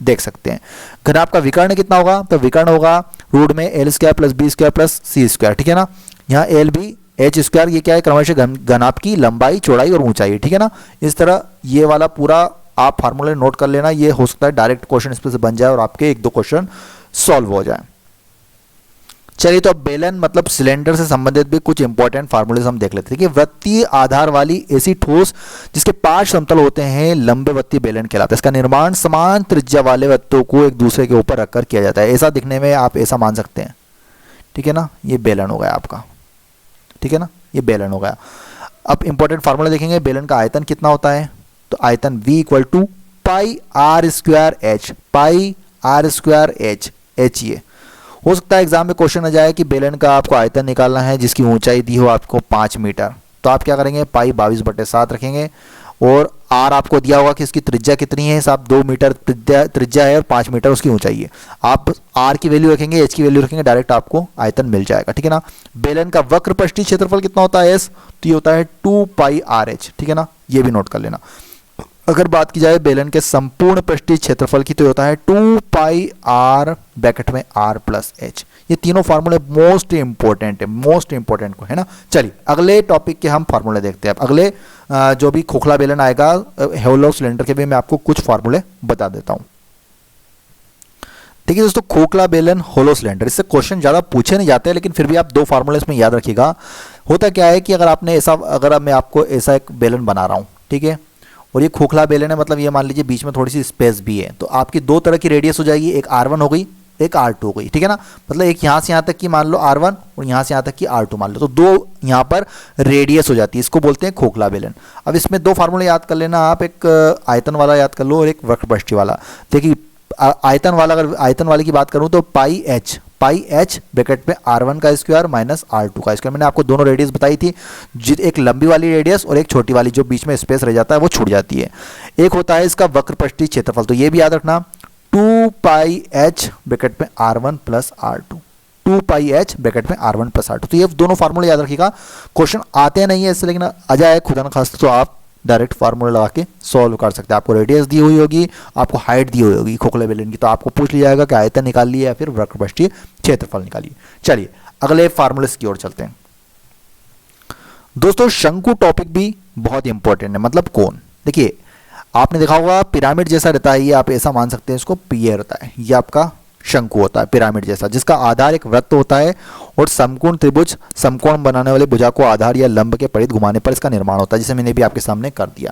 Speaker 1: देख सकते हैं। घनाभ का विकर्ण कितना होगा, तो विकर्ण होगा रूट में L² + B² + C², ठीक है ना। यहाँ LB H², ये क्या है, क्रमशः घनाभ की लंबाई चौड़ाई और ऊंचाई, ठीक है ना। इस तरह ये वाला पूरा आप फार्मूले नोट कर लेना। ये हो सकता है डायरेक्ट क्वेश्चन इस पर से बन जाए और आपके 1-2 क्वेश्चन सॉल्व हो जाए। चलिए, तो अब बेलन मतलब सिलेंडर से संबंधित भी कुछ इंपॉर्टेंट फार्मूले हम देख लेते हैं कि वृत्तीय आधार वाली ऐसी ठोस जिसके 5 समतल होते हैं लंबे वृत्तीय बेलन कहलाता है। इसका निर्माण समान त्रिज्या वाले वृत्तों को एक दूसरे के ऊपर रखकर किया जाता है। ऐसा दिखने में आप ऐसा मान सकते हैं, ठीक है ना। ये बेलन हो गया आपका, ठीक है ना, ये बेलन हो गया। अब इंपॉर्टेंट फार्मूला देखेंगे। बेलन का आयतन कितना होता है, तो आयतन V = πr²h, πr²h, h ये हो सकता है एग्जाम में क्वेश्चन आ जाए कि बेलन का आपको आयतन निकालना है जिसकी ऊंचाई दी हो आपको 5 मीटर, तो आप क्या करेंगे, पाई 22/7 रखेंगे, और r आपको दिया होगा कि इसकी त्रिज्या कितनी है, साहब 2 मीटर त्रिज्या है और 5 मीटर उसकी ऊंचाई है। आप r की वैल्यू रखेंगे, h की वैल्यू रखेंगे, डायरेक्ट आपको आयतन मिल जाएगा, ठीक है ना। बेलन का वक्र पृष्ठीय क्षेत्रफल कितना होता है s, तो ये होता है 2πrh, ठीक है ना, ये भी नोट कर लेना। अगर बात की जाए बेलन के संपूर्ण पृष्ठीय क्षेत्रफल की तो होता है 2πr ब्रैकेट में r + h। ये तीनों फार्मूले मोस्ट इंपॉर्टेंट है, मोस्ट इंपॉर्टेंट को, है ना। चलिए अगले टॉपिक के हम फार्मूले देखते हैं। अगले जो भी खोखला बेलन आएगा होलो सिलेंडर के भी मैं आपको कुछ फार्मूले बता देता हूं। देखिए दोस्तों, खोखला बेलन होलो सिलेंडर, इससे क्वेश्चन ज़्यादा पूछे नहीं जाते, लेकिन फिर भी आप 2 फार्मूले इसमें याद रखिएगा। होता क्या है कि अगर मैं आपको ऐसा एक बेलन बना रहा हूँ, ठीक है, और ये खोखला बेलन है, मतलब ये मान लीजिए बीच में थोड़ी सी स्पेस भी है, तो आपकी 2 तरह की रेडियस हो जाएगी, एक R1 हो गई, एक R2 हो गई, ठीक है ना। मतलब एक यहाँ से यहाँ तक की मान लो R1 और यहाँ से यहाँ तक की R2 मान लो, तो 2 यहाँ पर रेडियस हो जाती है, इसको बोलते हैं खोखला बेलन। अब इसमें 2 फार्मूले याद कर लेना आप, एक आयतन वाला याद कर लो और एक वक्रपृष्ठीय वाला। देखिए आयतन वाला, अगर आयतन वाले की बात करूँ तो πh ब्रैकेट में R1 का स्क्वायर माइनस R2 का स्क्वायर। मैंने आपको दोनों रेडियस बताई थी, एक लंबी वाली रेडियस और एक छोटी वाली, जो बीच में स्पेस रह जाता है वो छूट जाती है। एक होता है इसका वक्र पृष्ठीय क्षेत्रफल, तो ये भी याद रखना 2πh ब्रैकेट में R1 + R2, 2πh ब्रैकेट में R1 + R2। तो ये दोनों फार्मूले याद रखिएगा। क्वेश्चन आते नहीं है इससे, लेकिन आ जाए खुदा न खास्ता तो आप डायरेक्ट फार्मूला लगा के सॉल्व कर सकते हैं। आपको रेडियस दी हुई होगी, आपको हाइट दी हुई होगी खोखले बेलन की, तो आपको पूछ लिया जाएगा कि आयतन निकालिए या फिर वक्रपृष्ठीय क्षेत्रफल निकालिए। चलिए अगले फार्मूले की ओर चलते हैं। दोस्तों शंकु टॉपिक भी बहुत इंपॉर्टेंट है, मतलब कोण। देखिए आपने देखा होगा पिरामिड जैसा रहता है, ये आप ऐसा मान सकते हैं, इसको ये रहता है, ये आपका शंकु होता है पिरामिड जैसा, जिसका आधार एक वृत्त होता है और समकोण त्रिभुज समकोण बनाने वाले भुजा को आधार या लंब के परिध घुमाने पर इसका निर्माण होता है, जिसे मैंने भी आपके सामने कर दिया।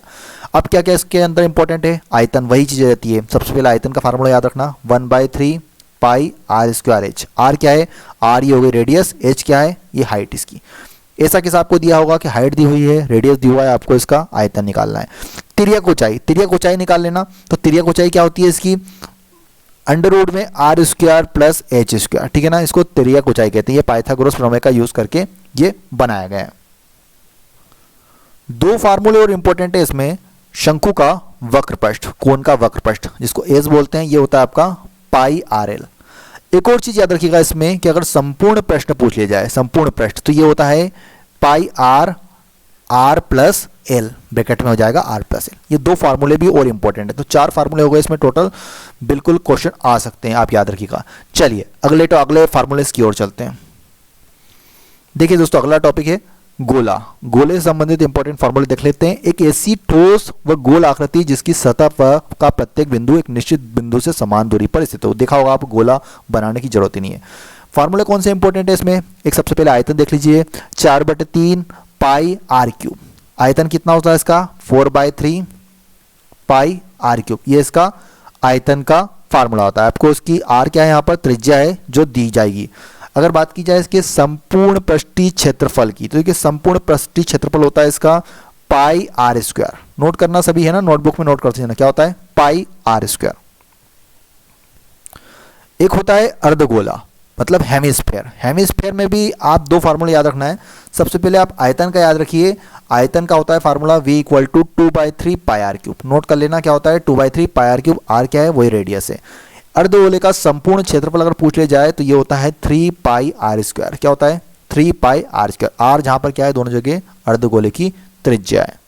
Speaker 1: अब क्या क्या इसके अंदर इंपॉर्टेंट है, आयतन, वही चीज रहती है। सबसे पहले आयतन का फार्मूला याद रखना, 1/3 πr²h। r क्या है, r ये हो गई रेडियस, h क्या है, ये हाइट इसकी। ऐसा किस आपको दिया होगा कि हाइट दी हुई है, रेडियस दी हुआ है, आपको इसका आयतन निकालना है। तिर्यक ऊंचाई निकाल लेना, तो तिर्यक ऊंचाई क्या होती है इसकी, √ में r² + h², ठीक है ना। इसको तिर्यक ऊंचाई कहते हैं, ये पाइथागोरस प्रमेय का यूज करके ये बनाया गया है। 2 फार्मूले और इंपॉर्टेंट है इसमें, शंकु का वक्रपृष्ठ, कोण का वक्रपृष्ठ जिसको एज बोलते हैं, ये होता है आपका πrl। एक और चीज याद रखिएगा इसमें कि अगर संपूर्ण प्रश्न पूछ लिया जाए, संपूर्ण पृष्ठ, तो ये होता है πr r + एल ब्रैकेट में हो जाएगा आर प्लस एल। ये दो फार्मूले भी और इंपॉर्टेंट है, तो 4 फार्मूले हो गए इसमें टोटल, बिल्कुल क्वेश्चन आ सकते हैं, आप याद रखिएगा। चलिए अगले फार्मूलेस की ओर चलते हैं। देखिए दोस्तों अगला टॉपिक है गोला। गोले से संबंधित इंपॉर्टेंट फार्मूले देख लेते हैं। एक ऐसी ठोस व गोल आकृति जिसकी सतह पर का प्रत्येक बिंदु एक निश्चित बिंदु से समान दूरी पर स्थित हो। देखा होगा आप, गोला बनाने की जरूरत ही नहीं है। फार्मूले कौन से इंपॉर्टेंट है इसमें, एक सबसे पहले आयतन देख लीजिए, 4/3 पाई आर क्यूब। आयतन कितना होता है इसका, 4/3 पाई आर क्यूब। ये इसका आयतन का फार्मूला होता है। आपको इसकी आर क्या है, यहाँ पर त्रिज्या है जो दी जाएगी। अगर बात की जाए इसके संपूर्ण पृष्ठीय क्षेत्रफल की, तो देखिए संपूर्ण पृष्ठीय क्षेत्रफल होता है इसका पाई आर स्क्वायर। नोट करना सभी है ना, नोटबुक में नोट करते हैं, क्या होता है पाई आर स्क्वायर। एक होता है अर्धगोला मतलब हेमिस्फेयर। हेमिस्फेयर में भी आप 2 फार्मूले याद रखना है। सबसे पहले आप आयतन का याद रखिए। आयतन का होता है formula v = 2/3 pi r cube. Note कर लेना क्या होता है 2/3 पाई आर क्यूब। आर क्या है, वही रेडियस है। अर्धगोले का संपूर्ण क्षेत्रफल अगर पूछ लिया जाए तो ये होता है 3 पाई आर स्क्वायर। क्या होता है 3 पाई आर स्क्वायर। आर जहां पर क्या है, दोनों जगह अर्धगोले की त्रिज्या है।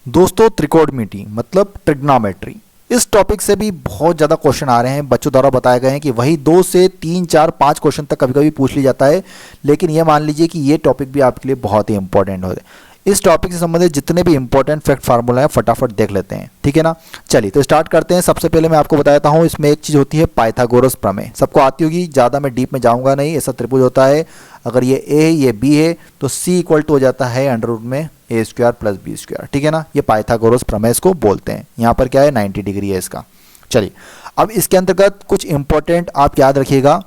Speaker 1: दोस्तों त्रिकोणमिति मतलब ट्रिग्नोमेट्री, इस टॉपिक से भी बहुत ज़्यादा क्वेश्चन आ रहे हैं, बच्चों द्वारा बताए गए हैं कि वही 2 से 3, 4, 5 क्वेश्चन तक कभी कभी पूछ लिया जाता है। लेकिन ये मान लीजिए कि ये टॉपिक भी आपके लिए बहुत ही इंपॉर्टेंट होते हैं। इस टॉपिक से संबंधित जितने भी इंपॉर्टेंट फैक्ट फार्मूला है फटाफट देख लेते हैं, ठीक है ना। चलिए तो स्टार्ट करते हैं। सबसे पहले मैं आपको बताता हूँ, इसमें एक चीज़ होती है पाइथागोरस प्रमेय। सबको आती होगी, ज़्यादा मैं डीप में जाऊँगा नहीं। ऐसा त्रिभुज होता है, अगर ये ए ये बी है तो सी = हो जाता है √ में a² + b², ठीक है ना। ये पाइथागोरस प्रमेय इसको बोलते हैं। यहाँ पर क्या है 90 डिग्री है इसका। चलिए अब इसके अंतर्गत कुछ इंपॉर्टेंट आप याद रखिएगा।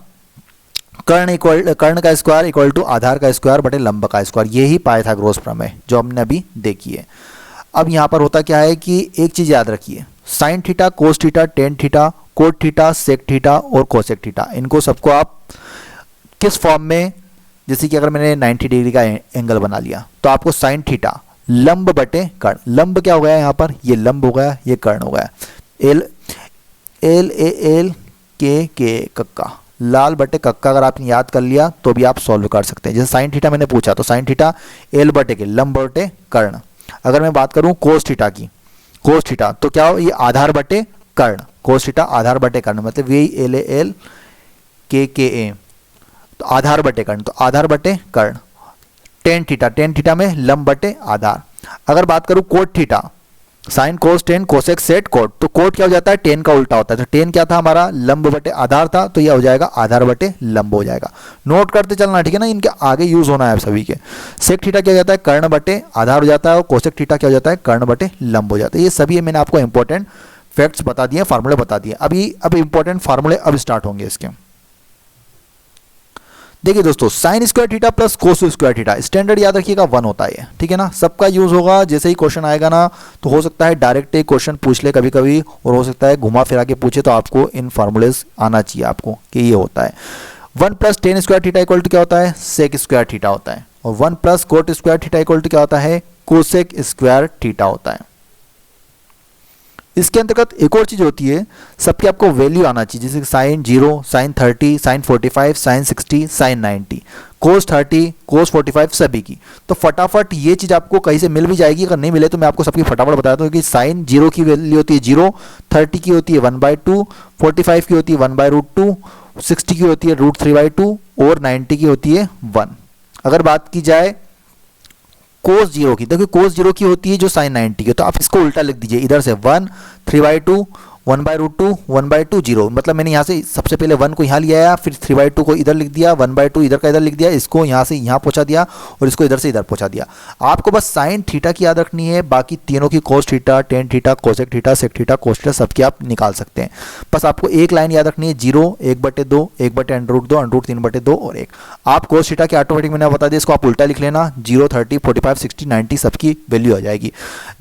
Speaker 1: कर्ण का स्क्वायर = आधार का स्क्वायर बटे लंब का स्क्वायर, यही पाइथागोरस प्रमेय जो हमने अभी देखी है। अब यहाँ पर होता क्या है कि एक चीज़ याद रखिए, sine theta, cos theta, tan theta, cot theta, sec theta और कोसेक थीटा, इनको सबको आप किस फॉर्म में, जैसे कि अगर मैंने 90 डिग्री का एंगल बना लिया तो आपको साइन थीटा लंब बटे कर्ण। लंब क्या हो गया यहाँ पर, ये लंब हो गया, ये कर्ण हो गया। एल ए एल के कक्का, लाल बटे कक्का अगर आपने याद कर लिया तो भी आप सॉल्व कर सकते हैं। जैसे साइन थीटा मैंने पूछा तो साइन थीटा एल बटे के लंब बटे कर्ण। अगर मैं बात करूं कोस थीटा की, कोस थीटा तो क्या हो, ये आधार बटे कर्ण। कोस थीटा आधार बटे कर्ण मतलब यही एल ए एल के ए, तो आधार बटे कर्ण, तो आधार बटे कर्ण। टेन थीटा में लंब बटे आधार। अगर बात करूं cot theta, sine cos tan cosec sec cot, तो कोट क्या हो जाता है टेन का उल्टा होता है। तो टेन क्या था हमारा, लंब बटे आधार था, तो यह हो जाएगा आधार बटे लंब हो जाएगा। नोट करते चलना, ठीक है ना, इनके आगे यूज होना है आप सभी के। सेक थीटा क्या हो जाता है कर्ण बटे आधार हो जाता है, और कोसेक थीटा क्या हो जाता है कर्ण बटे लंब हो जाता है। ये सभी मैंने आपको इंपॉर्टेंट फैक्ट्स बता दिए, फार्मूले बता दिए। अब इंपॉर्टेंट फार्मूले अब स्टार्ट होंगे इसके। देखिए दोस्तों sine square theta plus cos square theta, standard याद रखिएगा 1 होता है, ठीक है ना। सबका यूज होगा, जैसे ही क्वेश्चन आएगा ना तो हो सकता है डायरेक्ट एक क्वेश्चन पूछ ले कभी कभी, और हो सकता है घुमा फिरा के पूछे, तो आपको इन फार्मूलेस आना चाहिए आपको कि ये होता है 1 + tan स्क्वायर थीटा = क्या होता है सेक स्क्वायर थीटा होता है, और 1 + कोट स्क्वायर थीटा = क्या होता है कोसेक स्क्वायर थीटा होता है। इसके अंतर्गत एक और चीज होती है, सबकी आपको वैल्यू आना चाहिए, जैसे sine 0, sine 30, sine 45, sine 60, sine 90, cos 30, cos 45 सभी की। तो फटाफट ये चीज आपको कहीं से मिल भी जाएगी, अगर नहीं मिले तो मैं आपको सबकी फटाफट बताता हूँ कि साइन 0 की वैल्यू होती है 0, 30 की होती है 1/2, 45 की होती है 1/√2, 60 की होती है √3/2 और 90 की होती है 1। अगर बात की जाए कोस 0 की, देखिए कोस 0 की होती है जो साइन 90 की, तो आप इसको उल्टा लिख दीजिए, इधर से 1, 3/2, 1/√2, 1/2, 0। मतलब मैंने यहाँ से सबसे पहले 1 को यहाँ लिया, फिर 3/2 को इधर लिख दिया, 1/2 इधर का इधर लिख दिया, इसको यहाँ से यहाँ पहुँचा दिया और इसको इधर से इधर पहुँचा दिया। आपको बस साइन थीटा की याद रखनी है, बाकी तीनों की cos theta, tan theta, cosec theta, sec theta, cos theta सबकी आप निकाल सकते हैं। बस आपको एक लाइन याद रखनी है 0, 1/2, 1/√2, √3/2 और 1। आप कोस थीटा के ऑटोमेटिक मैंने बता दिया, इसको आप उल्टा लिख लेना, 0, 30, 45, 60, 90 सबकी वैल्यू आ जाएगी।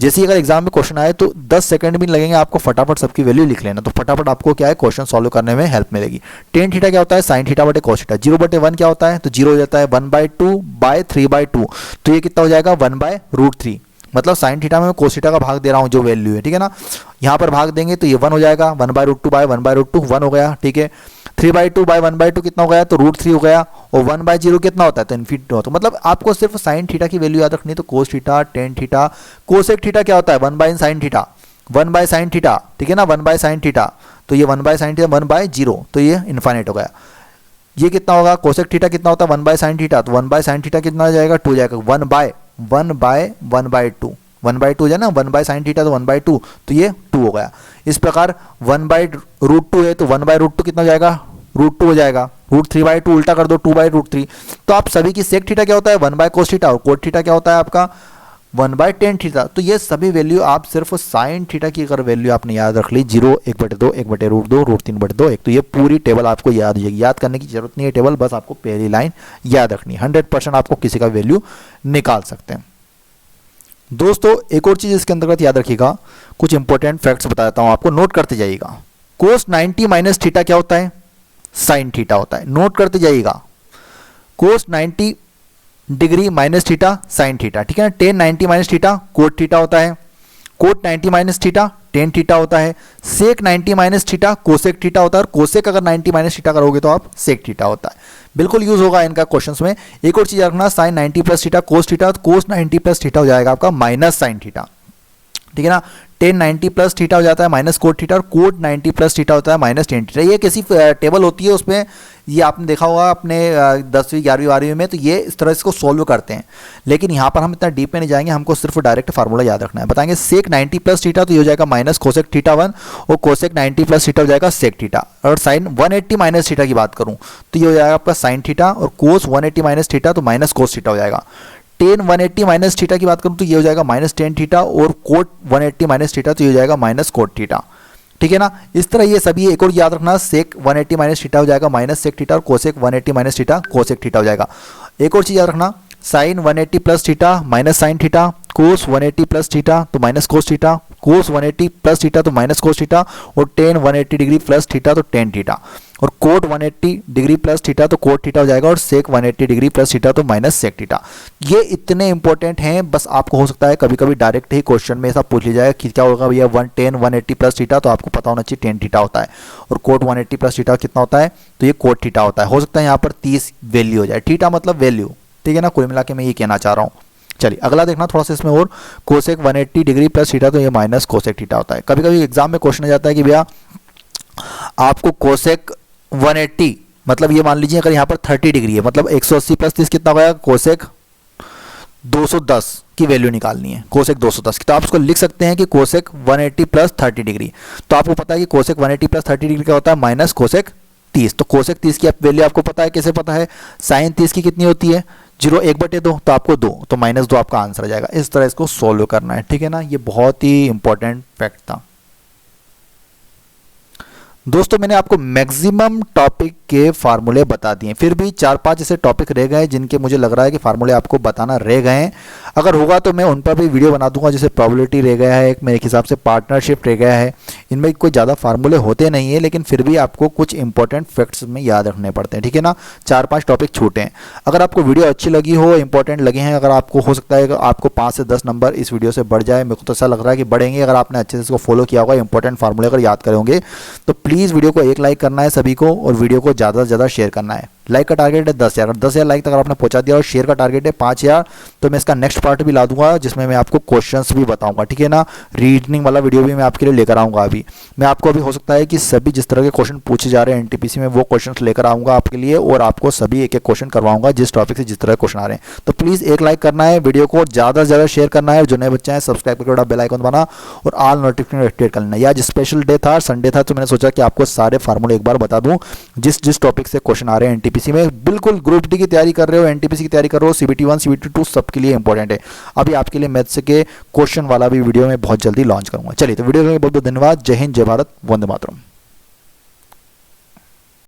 Speaker 1: जैसे अगर एग्जाम में क्वेश्चन आए तो 10 सेकंड भी लगेंगे आपको, फटाफट सबकी वैल्यू लिख लेना, तो फटाफट आपको क्या है क्वेश्चन सॉल्व करने में हेल्प मिलेगी। टेन थीटा क्या होता है साइन थीटा बटे कोस थीटा, 0/1 क्या होता है, तो 0 हो जाता है 1/2/3/2, तो ये कितना हो जाएगा 1/√3। मतलब साइन थीटा में मैं कोस थीटा का भाग दे रहा हूँ जो वैल्यू है, ठीक है ना। यहाँ पर भाग देंगे तो ये 1 हो जाएगा, 1/√2/1/√2 1 हो गया, ठीक है। 3/2 बाय 1/2 कितना हो गया, तो √3 हो गया, और 1/0 कितना होता है, तो इन्फिनिटी होता है। मतलब आपको सिर्फ साइन थीटा की वैल्यू याद रखनी है, तो कोस theta, tan theta, cosec theta क्या होता है, 1/sin थीटा, 1/sin थीटा, ठीक है ना, 1/sin थीटा, तो ये 1/sin थीटा 1/0, तो ये इन्फाइनाइट हो गया। ये कितना होगा, कोसेक थीटा कितना होता है, 1/sin थीटा, तो 1/sin थीटा कितना हो जाएगा, 2 जाएगा, 1/1/2 1/2 हो जाए ना, 1/sin थीटा तो 1/2, तो ये 2 हो गया। इस प्रकार 1/√2 है, तो 1/√2 कितना हो जाएगा, √2 हो जाएगा, √3/2 उल्टा कर दो, 2/√3। तो आप सभी की सेक थीटा क्या होता है, 1/cos थीटा, और कोट थीटा क्या होता है आपका 1/tan थीटा। तो ये सभी वैल्यू आप सिर्फ साइन थीटा की अगर वैल्यू आपने याद रख ली, 0, 1/2, 1/√2, √3/2, तो ये पूरी टेबल आपको याद हो जाएगी। याद करने की जरूरत नहीं है टेबल, बस आपको पहली लाइन याद रखनी है। 100% आपको किसी का वैल्यू निकाल सकते हैं। दोस्तों एक और चीज इसके अंतर्गत याद रखिएगा, कुछ इंपॉर्टेंट फैक्ट्स बताता हूं आपको, नोट करते जाइएगा। कोस 90 माइनस थीटा क्या होता है, साइन थीटा होता है, नोट करते जाइएगा। Cos 90 degree minus theta sine theta, ठीक है ना। Tan 90 minus theta cot theta होता है, cot 90 minus theta tan theta होता है, sec 90 minus theta cosec theta होता है, और कोसेक अगर 90 माइनस थीटा करोगे तो आप सेक थीटा होता है। बिल्कुल यूज होगा इनका क्वेश्चंस में। एक और चीज रखना, sine 90 plus theta cos theta, तो कोस 90 प्लस थीटा हो जाएगा आपका माइनस साइन थीटा, ठीक है ना। टेन 90 प्लस थीटा हो जाता है माइनस कोट थीटा, और कोट 90 प्लस थीटा होता है माइनस टेन थीटा। ये कैसी टेबल होती है, उसमें ये आपने देखा होगा अपने 10वीं 11वीं 12वीं में, तो ये इस तरह इसको सॉल्व करते हैं। लेकिन यहाँ पर हम इतना डीप में नहीं जाएंगे, हमको सिर्फ डायरेक्ट फार्मूला याद रखना है। बताएंगे सेक 90 प्लस थीटा, तो ये हो जाएगा माइनस कोसेक थीटा 1, और कोसेक 90 प्लस थीटा हो जाएगा सेक थीटा। और साइन 180 माइनस थीटा की बात करूँ तो ये हो जाएगा आपका साइन थीटा, और कोस 180 माइनस थीटा तो माइनस कोस थीटा हो जाएगा। टेन 180 माइनस थीटा की बात करूं तो ये हो जाएगा माइनस टेन थीटा, और कोट 180 माइनस थीटा तो ये हो जाएगा माइनस कोट थीटा, ठीक है ना। इस तरह ये सभी एक और याद रखना, सेक 180 माइनस थीटा हो जाएगा माइनस सेक थीटा, और cosec 180 minus theta cosec theta हो जाएगा। एक और चीज याद रखना, sine 180 plus theta minus sine theta, cos 180 plus theta तो minus cos theta, cos 180 plus theta तो माइनस कोस थीटा, और टेन 180 डिग्री प्लस थीटा तो टेन थीटा, और कोट 180 डिग्री प्लस थीटा तो कोट थीटा हो जाएगा, और सेक 180 डिग्री प्लस थीटा तो माइनस सेक थीटा। ये इतने इंपॉर्टेंट हैं, बस आपको हो सकता है कभी कभी डायरेक्ट ही क्वेश्चन में ऐसा पूछ लिया जाएगा कि क्या होगा भैया 180 प्लस थीटा, तो आपको पता होना चाहिए टेन थीटा होता है, और कोट 180 प्लस थीटा कितना होता है, तो ये कोट थीटा होता है। हो सकता है यहाँ पर 30 वैल्यू हो जाए, थीटा मतलब वैल्यू, ठीक है ना। कुल मिला के मैं ये कहना चाह रहा हूँ। चलिए अगला देखना थोड़ा सा इसमें, और कोसेक 180 डिग्री प्लस थीटा तो ये माइनस कोसेक थीटा होता है। कभी कभी एग्जाम में क्वेश्चन आ जाता है कि भैया आपको कोसेक 180 मतलब ये मान लीजिए अगर यहाँ पर 30 डिग्री है, मतलब 180 प्लस 30 कितना होगा, कोसेक 210 की वैल्यू निकालनी है, कोसेक 210 की। तो आप उसको लिख सकते हैं कि कोसेक 180 प्लस 30 डिग्री। तो आपको पता है कि कोसेक 180 प्लस 30 डिग्री का होता है माइनस कोसेक 30। तो कोसेक 30 की वैल्यू आपको पता है, कैसे पता है, साइन 30 की कितनी होती है, 0 1/2, तो आपको 2, तो -2 आपका आंसर आ जाएगा। इस तरह इसको सोल्व करना है, ठीक है ना। ये बहुत ही इंपॉर्टेंट फैक्ट था। दोस्तों मैंने आपको मैक्सिमम टॉपिक के फार्मूले बता दिए, फिर भी 4-5 ऐसे टॉपिक रह गए जिनके मुझे लग रहा है कि फार्मूले आपको बताना रह गए हैं। अगर होगा तो मैं उन पर भी वीडियो बना दूंगा, जैसे प्रोबेबिलिटी रह गया है एक, मेरे हिसाब से पार्टनरशिप रह गया है। इनमें कोई ज़्यादा फार्मूले होते नहीं है, लेकिन फिर भी आपको कुछ इंपॉर्टेंट फैक्ट्स में याद रखने पड़ते हैं, ठीक है ना। 4-5 टॉपिक छूटे हैं। अगर आपको वीडियो अच्छी लगी हो, इंपॉर्टेंट लगे हैं, अगर आपको हो सकता है आपको 5 से 10 नंबर इस वीडियो से बढ़ जाए, मेरे को तो ऐसा लग रहा है कि बढ़ेंगे अगर आपने अच्छे से इसको फॉलो किया होगा, इंपॉर्टेंट फार्मूले अगर याद करोगे तो प्लीज़ वीडियो को एक लाइक करना है सभी को, और वीडियो को ज़्यादा से ज़्यादा शेयर करना है। लाइक का टारगेट है 10,000, 10,000 लाइक तक अगर आपने पहुंचा दिया, और शेयर का टारगेट है 5,000, तो मैं इसका नेक्स्ट पार्ट भी ला दूंगा जिसमें मैं आपको क्वेश्चंस भी बताऊंगा, ठीक है ना। रीजनिंग वाला वीडियो भी मैं आपके लिए लेकर आऊंगा। अभी मैं आपको अभी हो सकता है कि सभी जिस तरह के क्वेश्चन पूछे जा रहे हैं एनटीपीसी में, वो क्वेश्चन लेकर आऊंगा आपके लिए, और आपको सभी एक एक क्वेश्चन करवाऊंगा जिस टॉपिक से जिस तरह के क्वेश्चन आ रहे हैं। तो प्लीज़ एक लाइक करना है, वीडियो को ज़्यादा से ज़्यादा शेयर करना है, और जो नए बच्चे हैं सब्सक्राइब करके बेल आइकन दबाना, और ऑल नोटिफिकेशन एक्टिवेट कर लेना। या आज स्पेशल डे था, संडे था, तो मैंने सोचा कि आपको सारे फार्मूले एक बार बता दूं जिस टॉपिक से क्वेश्चन आ रहे हैं एनटीपीसी में। बिल्कुल ग्रुप डी की तैयारी कर रहे हो, एनटीपीसी की तैयारी कर रहे हो, CBT 1 CBT 2 सबके लिए इंपॉर्टेंट है। अभी आपके लिए मैथ्स के क्वेश्चन वाला भी वीडियो में बहुत जल्दी लॉन्च करूंगा। चलिए तो वीडियो के लिए बहुत बहुत धन्यवाद। जय हिंद, जय भारत, वंदे मातरम।